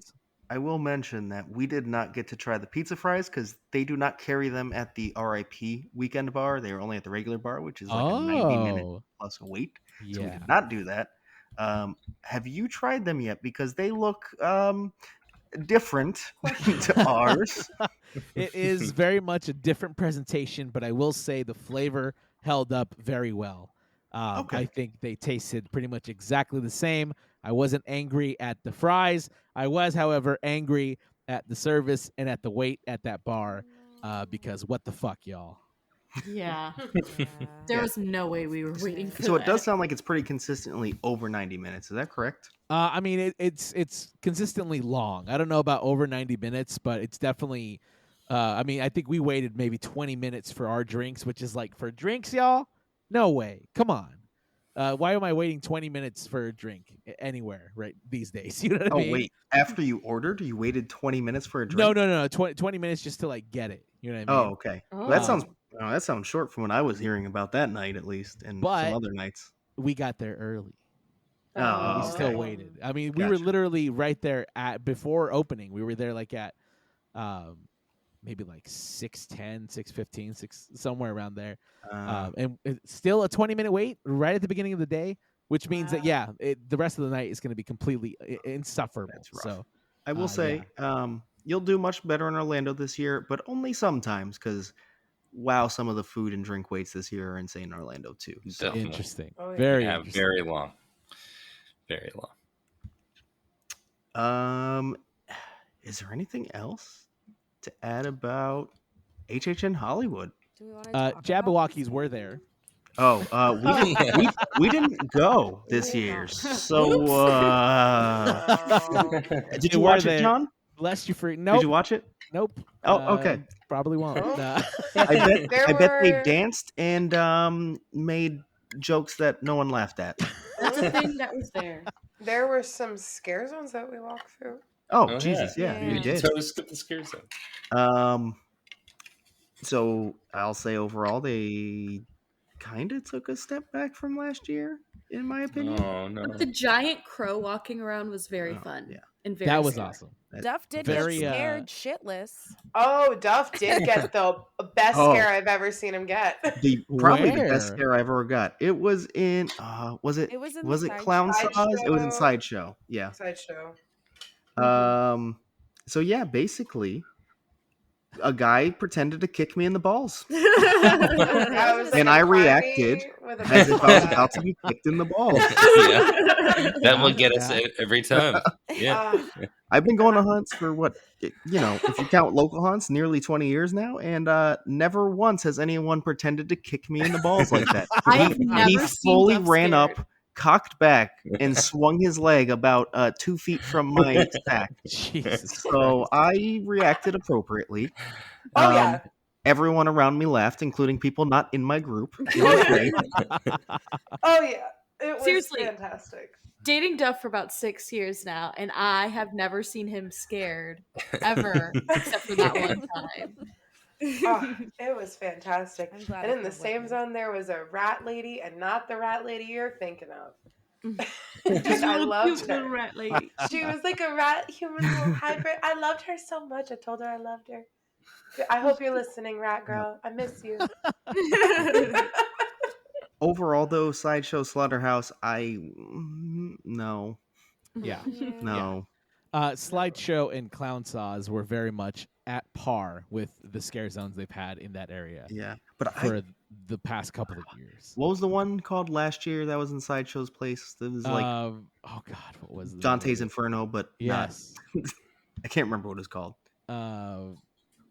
I will mention that we did not get to try the pizza fries because they do not carry them at the RIP weekend bar. They are only at the regular bar, which is like a 90-minute Oh, plus wait. So we yeah. did not do that. Have you tried them yet? Because they look different to ours. It is very much a different presentation, but I will say the flavor held up very well. I Okay. think they tasted pretty much exactly the same. I wasn't angry at the fries. I was, however, angry at the service and at the wait at that bar because what the fuck, y'all? Yeah. Yeah. There Yeah. was no way we were waiting for So it does that. sound like it's pretty consistently over 90 minutes. Is that correct? I mean, it's consistently long. I don't know about over 90 minutes, but it's definitely. I mean, I think we waited maybe 20 minutes for our drinks, which is like for drinks, y'all. No way. Come on. Why am I waiting 20 minutes for a drink anywhere right these days? You know what I Oh, mean? wait. After you ordered, you waited 20 minutes for a No, drink? no. 20 minutes just to like get it. You know what I Oh, mean? okay. Well, Oh. that sounds short from what I was hearing about that night, at least, and some But other nights. we got there early. Oh, We still okay. waited. I mean, we were Gotcha. literally right there at before opening. We were there like at um maybe like 6:10, 6:15, 6 somewhere around there. And it's still a 20-minute wait right at the beginning of the day, which means that Wow. the rest of the night is going to be completely insufferable. That's rough. So, I will say, you'll do much better in Orlando this year, but only sometimes, because wow, some of the food and drink waits this year are insane in Orlando too. So Definitely. interesting. Oh, yeah. Very Yeah, interesting. very long. Very long. Is there anything else to add about HHN Hollywood? Do we want to talk about Jabberwockies this were movie? there. Oh, we didn't go this We did year. not. So Oh. did They you were watch it, there. John? Bless you for Did nope, you watch it? nope. Oh, okay. Probably won't. Oh. Nah. I There bet they were- danced and made jokes that no one laughed at. That's a thing that was there. There were some scare zones that we walked through. Oh, Oh, Jesus, yeah, Yeah. we You did. totally skipped the scare zone. So I'll say overall they kind of took a step back from last year, in my opinion. Oh no. But the giant crow walking around was very Oh, fun. yeah. And very That was scary. awesome. Duff did Very, get scared shitless. Oh, Duff did get the best Oh. scare I've ever seen him get. Probably the best Where? scare I ever got. It was in was it It was in was the it Clown Sideshow. Saws? It was in Sideshow. Yeah. Sideshow. So yeah, basically a guy pretended to kick me in the balls. That was And like I a reacted Barbie with a as if I was baseball about bat. to be kicked in the balls. Yeah. That will get us Yeah. every time. Yeah. Ah, I've been going to hunts for what, if you count local hunts, nearly 20 years now, and never once has anyone pretended to kick me in the balls like that. I have He never seen fully Duff ran scared. up, cocked back, and swung his leg about 2 feet from my sack. Jesus So Christ. I reacted appropriately. Oh, yeah. Everyone around me laughed, including people not in my group. It was great. Oh, yeah. It was Seriously. fantastic. Dating Duff for about 6 years now, and I have never seen him scared ever, except for that one time. Oh, it was fantastic. I'm glad And I in the could same witness. zone, there was a rat lady, and not the rat lady you're thinking of. Just And I little loved cute little her. rat lady. She was like a rat human little hybrid. I loved her so much. I told her I loved her. I hope you're listening, rat girl. I miss you. Overall, though, Sideshow Slaughterhouse, no. Yeah. No. Slideshow and Clown Saws were very much at par with the scare zones they've had in that area Yeah. But for the past couple of years. what was the one called last year that was in Sideshow's place? That was like Oh God, what was the name Dante's of it? Inferno, but Yes. I can't remember what it's called.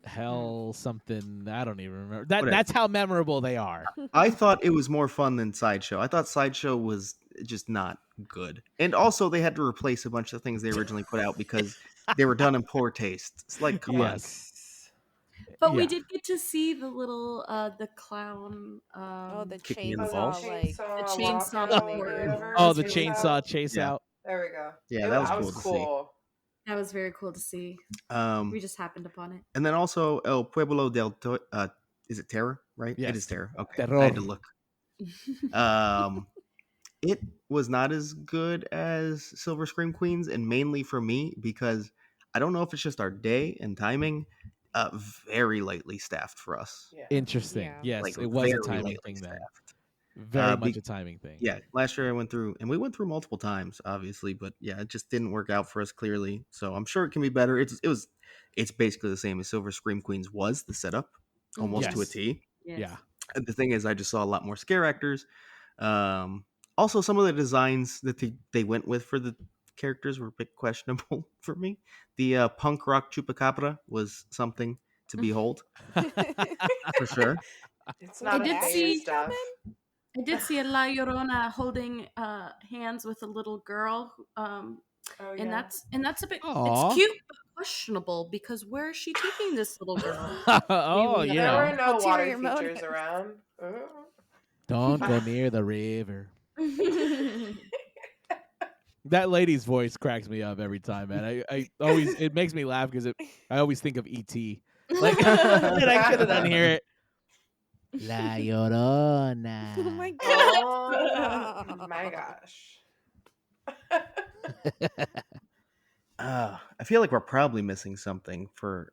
Hell something. I don't even remember. Whatever. That's how memorable they are. I thought it was more fun than Sideshow. I thought Sideshow was just not good. And also they had to replace a bunch of things they originally put out because they were done in poor taste. It's like, come on. Yes. But we Yeah. did get to see the little the clown. Oh, the Kicking in the chainsaw, balls? like The chainsaw walker, board. whatever, Oh, the chainsaw. chainsaw chase Yeah. out. There we go. Yeah, that was that cool was to see. cool. That was very cool to see. We just happened upon it. And then also El Pueblo del is it Terror, right? Yes. It is Terror. Okay. Terror. I had to look. It was not as good as Silver Scream Queens, and mainly for me because I don't know if it's just our day and timing. Very lightly staffed for us. Yeah. Interesting. Yeah. Yes, Like it was a very timing lightly thing then. staffed. Very much Be- a timing thing. yeah, last year I went through, and we went through multiple times, obviously, but yeah, it just didn't work out for us clearly. So I'm sure it can be better. It's basically the same as Silver Scream Queens was the setup, almost to a Yes. T. Yes. Yeah. And the thing is, I just saw a lot more scare actors. Also, some of the designs that they went with for the characters were a bit questionable for me. The punk rock chupacabra was something to behold for sure. It's Was I not that a did thing actually and see- stuff. I did see a La Llorona holding hands with a little girl, Oh and yeah. that's a bit Aw. it's cute but questionable because where is she taking this little girl? Oh, will you There were know. no water Ulterior features motives. around. Don't go near the river. That lady's voice cracks me up every time, man. I always it makes me laugh because I always think of E.T. Like, and I couldn't unhear it. La Llorona. Oh my Oh god. my gosh. I feel like we're probably missing something for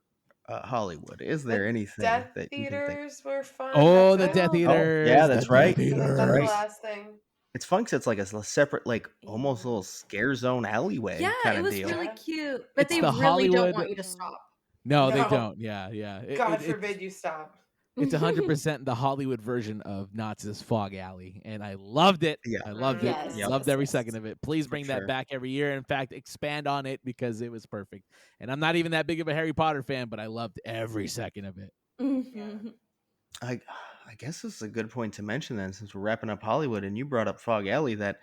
Hollywood. Is there anything Death that you can think? theaters were fun. Oh, the That's Death it. Eaters. yeah, the that's Death right. That's That's the right. last thing. It's fun 'cause it's like a separate, like almost Yeah. little scare zone alleyway Yeah, kind it of was deal. really Yeah. cute, but It's they the really don't Hollywood. want you to stop. No, they No. don't. Yeah. God forbid you stop. It's 100% the Hollywood version of Knott's Fog Alley, and I loved it. Yeah. I loved it. Yes. Yep. Loved every second of it. Please For bring sure. that back every year. In fact, expand on it because it was perfect. And I'm not even that big of a Harry Potter fan, but I loved every second of it. Mhm. I guess this is a good point to mention then, since we're wrapping up Hollywood, and you brought up Fog Alley, that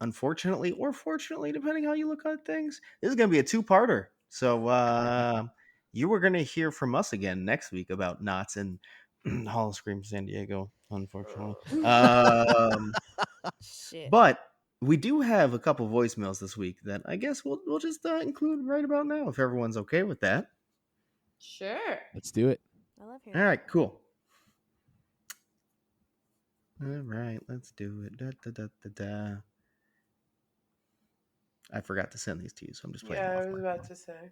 unfortunately or fortunately, depending how you look at things, this is going to be a two-parter. So you were going to hear from us again next week about Knott's and Hall of Scream San Diego, unfortunately. Shit. But we do have a couple voicemails this week that I guess we'll just include right about now, if everyone's okay with that. Sure. Let's do it. I love All hearing. right, cool. All right, let's do it. Da, da, da, da, da. I forgot to send these to you, so I'm just playing Yeah, them I off was my about phone. to say.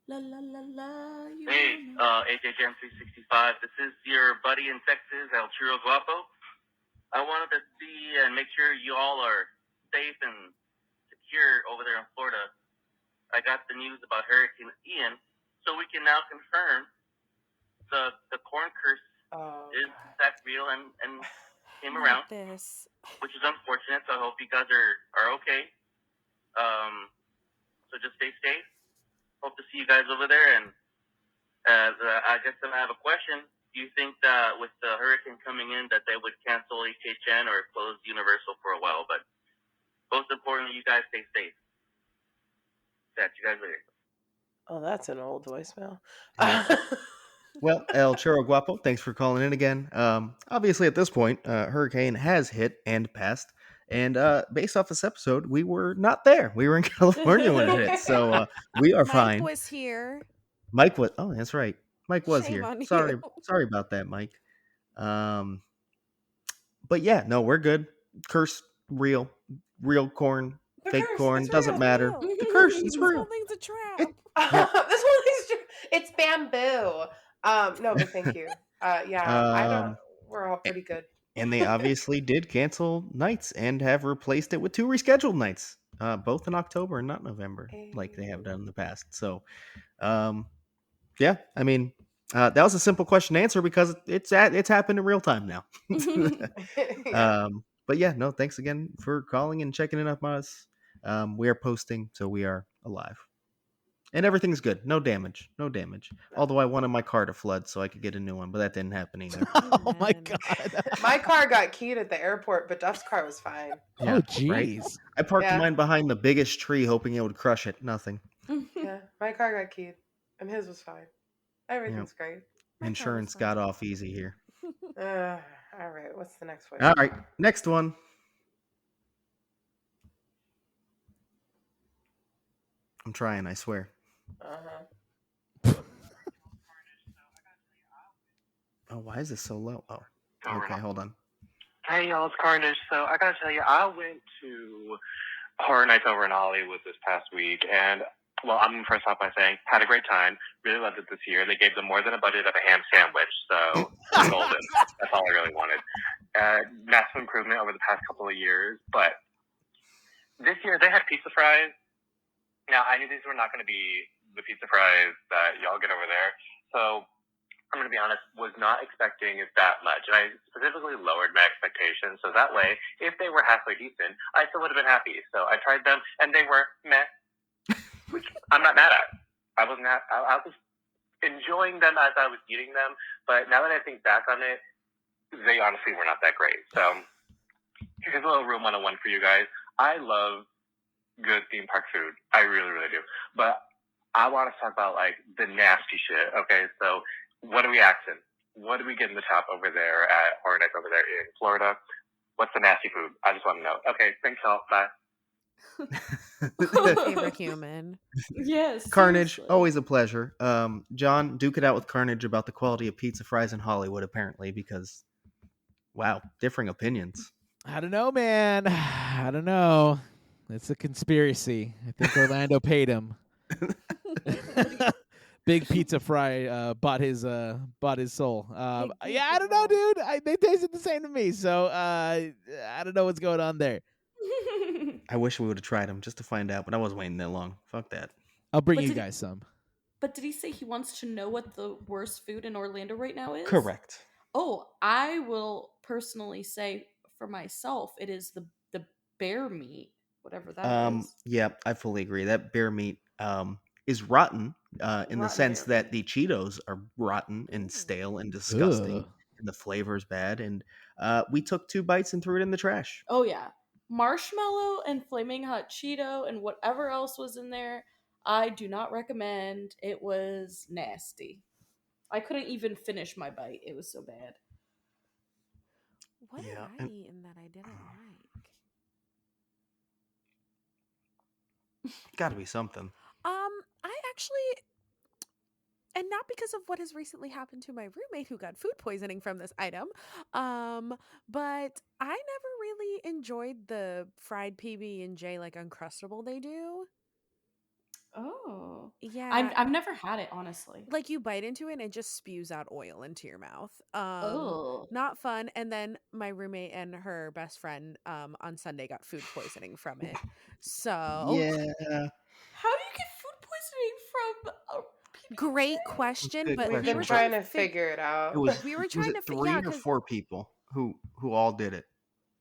La la la la. Hey, HHN 365. This is your buddy in Texas, El Churro Guapo. I wanted to see and make sure you all are safe and secure over there in Florida. I got the news about Hurricane Ian, so we can now confirm the corn curse Oh, is in fact real and came Not around, this. which is unfortunate. So I hope you guys are okay. So just stay safe. Hope to see you guys over there. And I guess I have a question. Do you think that with the hurricane coming in that they would cancel HHN or close Universal for a while? But most importantly, you guys stay safe. Catch you guys later. oh, that's an old voicemail. Well, El Churro Guapo, thanks for calling in again. Obviously, at this point, hurricane has hit and passed. And based off this episode, we were not there. We were in California when it hit. So we are Mike fine. was here. Mike was. Oh, that's right. Mike was Shame here. on Sorry, you. sorry about that, Mike. But yeah, no, we're good. Curse real corn, The fake curse, corn it's doesn't real. matter. Real. The curse, it's This whole real. thing's a trap. It- This one is true. It's bamboo. No, but thank you. Yeah, I don't. Um, We're all pretty good. and they obviously did cancel nights and have replaced it with 2 rescheduled nights, both in October and not November, like they have done in the past. So, yeah, I mean, that was a simple question to answer because it's happened in real time now. Yeah. But yeah, no, thanks again for calling and checking in on us. We are posting, so we are alive. And everything's good. No damage. No damage. Although I wanted my car to flood so I could get a new one, but that didn't happen either. Oh my Man. god. My car got keyed at the airport, but Duff's car was fine. Oh right? jeez. I parked Yeah. mine behind the biggest tree, hoping it would crush it. Nothing. Yeah, my car got keyed, and his was fine. Everything's great. My car was Insurance fine. got off easy here. All right, what's the next one? All right, next one. I'm trying, I swear. Oh, why is this so low? Oh, okay, hold on. Hey y'all, it's Carnage. So I gotta tell you, I went to Horror Nights over in Hollywood this past week, and well, I'm gonna first off by saying had a great time. Really loved it this year. They gave them more than a budget of a ham sandwich, so we're golden. That's all I really wanted. Massive improvement over the past couple of years, but this year they had pizza fries. Now I knew these were not going to be the pizza fries that y'all get over there, so I'm going to be honest, was not expecting that much. And I specifically lowered my expectations. So that way, if they were halfway decent, I still would have been happy. So I tried them and they were meh, which I'm not mad at. I was enjoying them as I was eating them. But now that I think back on it, they honestly were not that great. So here's a little Room 101 for you guys. I love good theme park food. I really, really do. But I want to talk about like the nasty shit. Okay, so what are we asking? What do we get in the top over there at Horror Nights over there in Florida? What's the nasty food? I just want to know. Okay, thanks all. Bye. My favorite human. Yes. Carnage, seriously. always a pleasure. John, duke it out with Carnage about the quality of pizza fries in Hollywood, apparently, because wow, differing opinions. I don't know, man. I don't know. It's a conspiracy. I think Orlando paid him. Big pizza fry bought his soul. Yeah, I don't know, dude. They tasted the same to me, so I don't know what's going on there. I wish we would have tried them just to find out, but I wasn't waiting that long. Fuck that. I'll bring But you did- guys some. But did he say he wants to know what the worst food in Orlando right now is? Correct. Oh, I will personally say for myself, it is the bear meat, whatever that is. Yeah, I fully agree. That bear meat is rotten in the Rotten sense bear that the Cheetos are rotten and stale and Ugh. disgusting, and the flavor's bad. And we took 2 bites and threw it in the trash. Oh yeah, marshmallow and flaming hot Cheeto and whatever else was in there. I do not recommend. It was nasty. I couldn't even finish my bite. It was so bad. What did Yeah, I and- eat and that I didn't like? Got to be something. I actually, and not because of what has recently happened to my roommate who got food poisoning from this item, but I never really enjoyed the fried PB&J like Uncrustable they do. Oh, Yeah, I've never had it honestly. like you bite into it and it just spews out oil into your mouth. Oh, Not fun. And then my roommate and her best friend on Sunday got food poisoning from it. So Yeah. how do you get food poisoning from a PB&J? great question, good but We've question. we been were trying to fig- figure it out. It was. we were Was trying it to 3 yeah, or 'cause 4 people who all did it,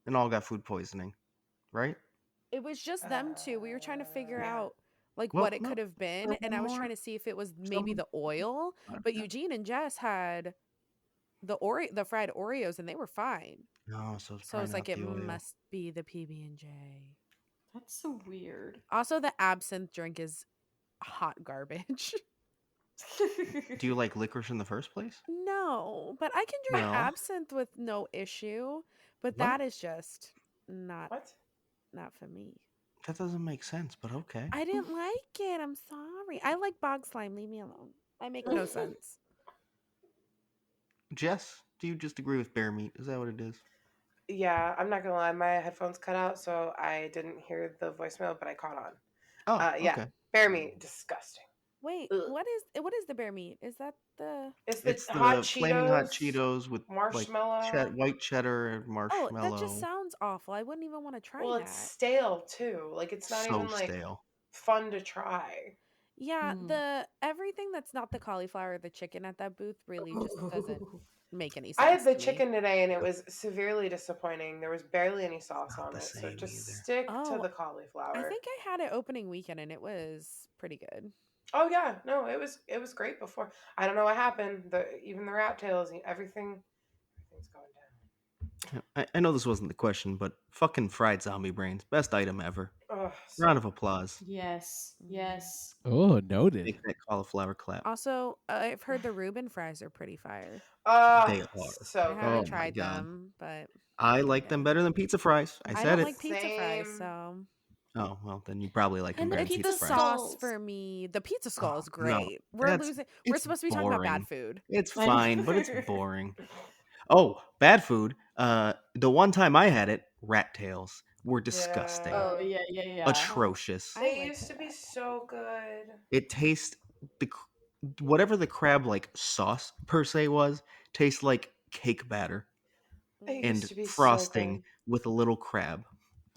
and all got food poisoning, right? it was just them two. We were trying to figure Yeah. out like Well, what it no, could have been, there and were I was more. trying to see if it was maybe Some- the oil. But Eugene and Jess had the fried Oreos, and they were fine. No, so it's So it's probably like not it the oil. must be the PB&J. That's so weird. Also, the absinthe drink is hot garbage. Do you like licorice in the first place? No, but I can drink No. absinthe with no issue. But What? that is just not What? for me. That doesn't make sense, but okay. I didn't like it. I'm sorry. I like bog slime. Leave me alone. I make no sense. Jess, do you just agree with bear meat? Is that what it is? Yeah, I'm not gonna lie, my headphones cut out, so I didn't hear the voicemail, but I caught on. Oh, Yeah, okay. bear meat, disgusting. Wait, Ugh. what is the bear meat? Is that the It's the It's hot the Cheetos, flaming hot Cheetos with marshmallow. like white cheddar and Oh, marshmallow. that just sounds awful. I wouldn't even want to try Well, that. it's stale too. Like it's not so even like stale. fun to try. Yeah, Mm. the everything that's not the cauliflower or the chicken at that booth really just doesn't make any sense. I had the to me. chicken today, and it was severely disappointing. There was barely any sauce not on the it, so same just either. stick to Oh, the cauliflower. I think I had it opening weekend and it was pretty good. Oh yeah, no, it was great before. I don't know what happened. Even the rat tails, everything's going down. I know this wasn't the question, but fucking fried zombie brains, best item ever. Ugh, so Round of applause. Yes, yes. Oh, noted. Make that cauliflower clap. Also, I've heard the Reuben fries are pretty fire. They are. so I Oh haven't my tried God. them, but I like them better than pizza fries. I I said don't it. like pizza fries, Same. so Oh well, then you probably like them And the better than it's pizza the fries. sauce for me. The pizza skull is Oh, no, great. We're that's- losing. We're it's supposed to be talking about boring. bad food. It's I know. fine, but it's boring. Oh, bad food. The one time I had it, rat tails were disgusting. Yeah. Oh yeah. Atrocious. I They like used to be that. so good. It tastes whatever the crab like sauce per se was, tastes like cake batter They Mm. used and to be so frosting good. with a little crab.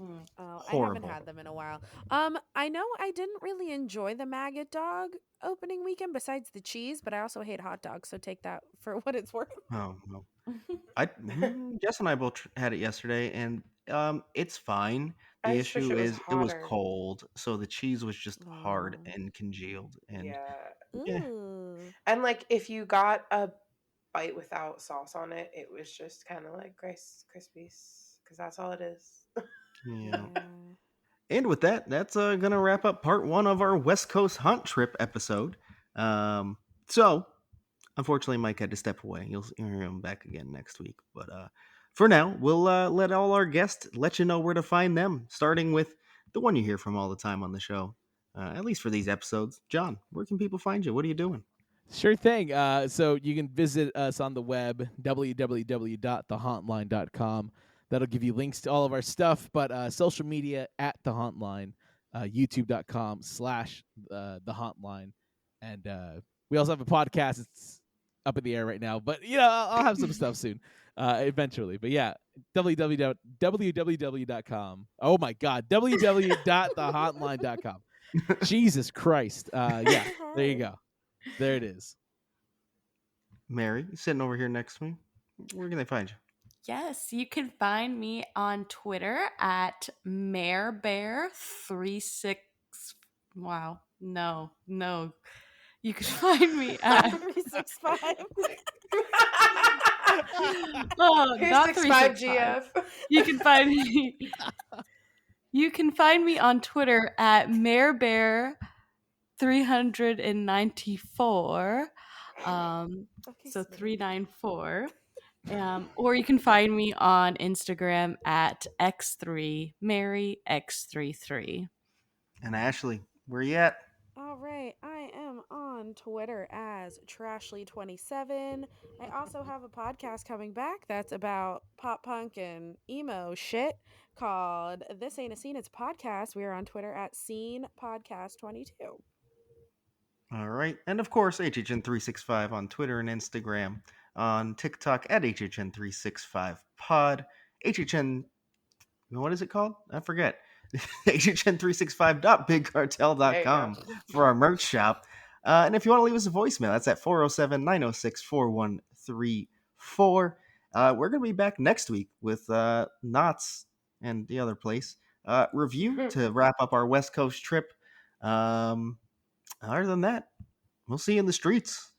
Mm. Oh, I haven't Horrible. had them in a while. I know I didn't really enjoy the maggot dog opening weekend besides the cheese, but I also hate hot dogs, so take that for what it's worth. Oh no. Jess and I both had it yesterday, and it's fine. I The just wish issue it was is it was hotter. cold, so the cheese was just hard Oh. and congealed, and Yeah. yeah, Ooh. And like if you got a bite without sauce on it, it was just kind of like Krispies because that's all it is. yeah. Yeah. And with that, that's gonna wrap up part one of our West Coast Hunt Trip episode. So unfortunately, Mike had to step away. You'll hear him back again next week. But for now, we'll let all our guests let you know where to find them, starting with the one you hear from all the time on the show, at least for these episodes. John, where can people find you? What are you doing? Sure thing. So you can visit us on the web, www.thehauntline.com. That'll give you links to all of our stuff, but social media at The Hauntline, youtube.com/The Hauntline. And we also have a podcast. It's up in the air right now, but I'll have some stuff soon, eventually. But yeah, www.com. Oh my God, www.thehauntline.com. Jesus Christ. Yeah, there you go. There it is. Mary, sitting over here next to me. Where can they find you? Yes, you can find me on Twitter at marebear36. Wow, no. You can find me at 365. oh, Here's not 65 365. GF. You can find me. You can find me on Twitter at marebear394. Okay, So Smith. 394. Or you can find me on Instagram at x3maryx33. And Ashley, where you at? All right, I am on Twitter as Trashly27. I also have a podcast coming back that's about pop punk and emo shit called This Ain't a Scene, It's a Podcast. We are on Twitter at Scene Podcast 22. All right. And of course, HHN365 on Twitter and Instagram. On TikTok at HHN365pod. HHN, what is it called? I forget. There you go. HHN365.bigcartel.com for our merch shop. And if you want to leave us a voicemail, that's at 407-906-4134. We're going to be back next week with Knott's and the other place review to wrap up our West Coast trip. Other than that, we'll see you in the streets.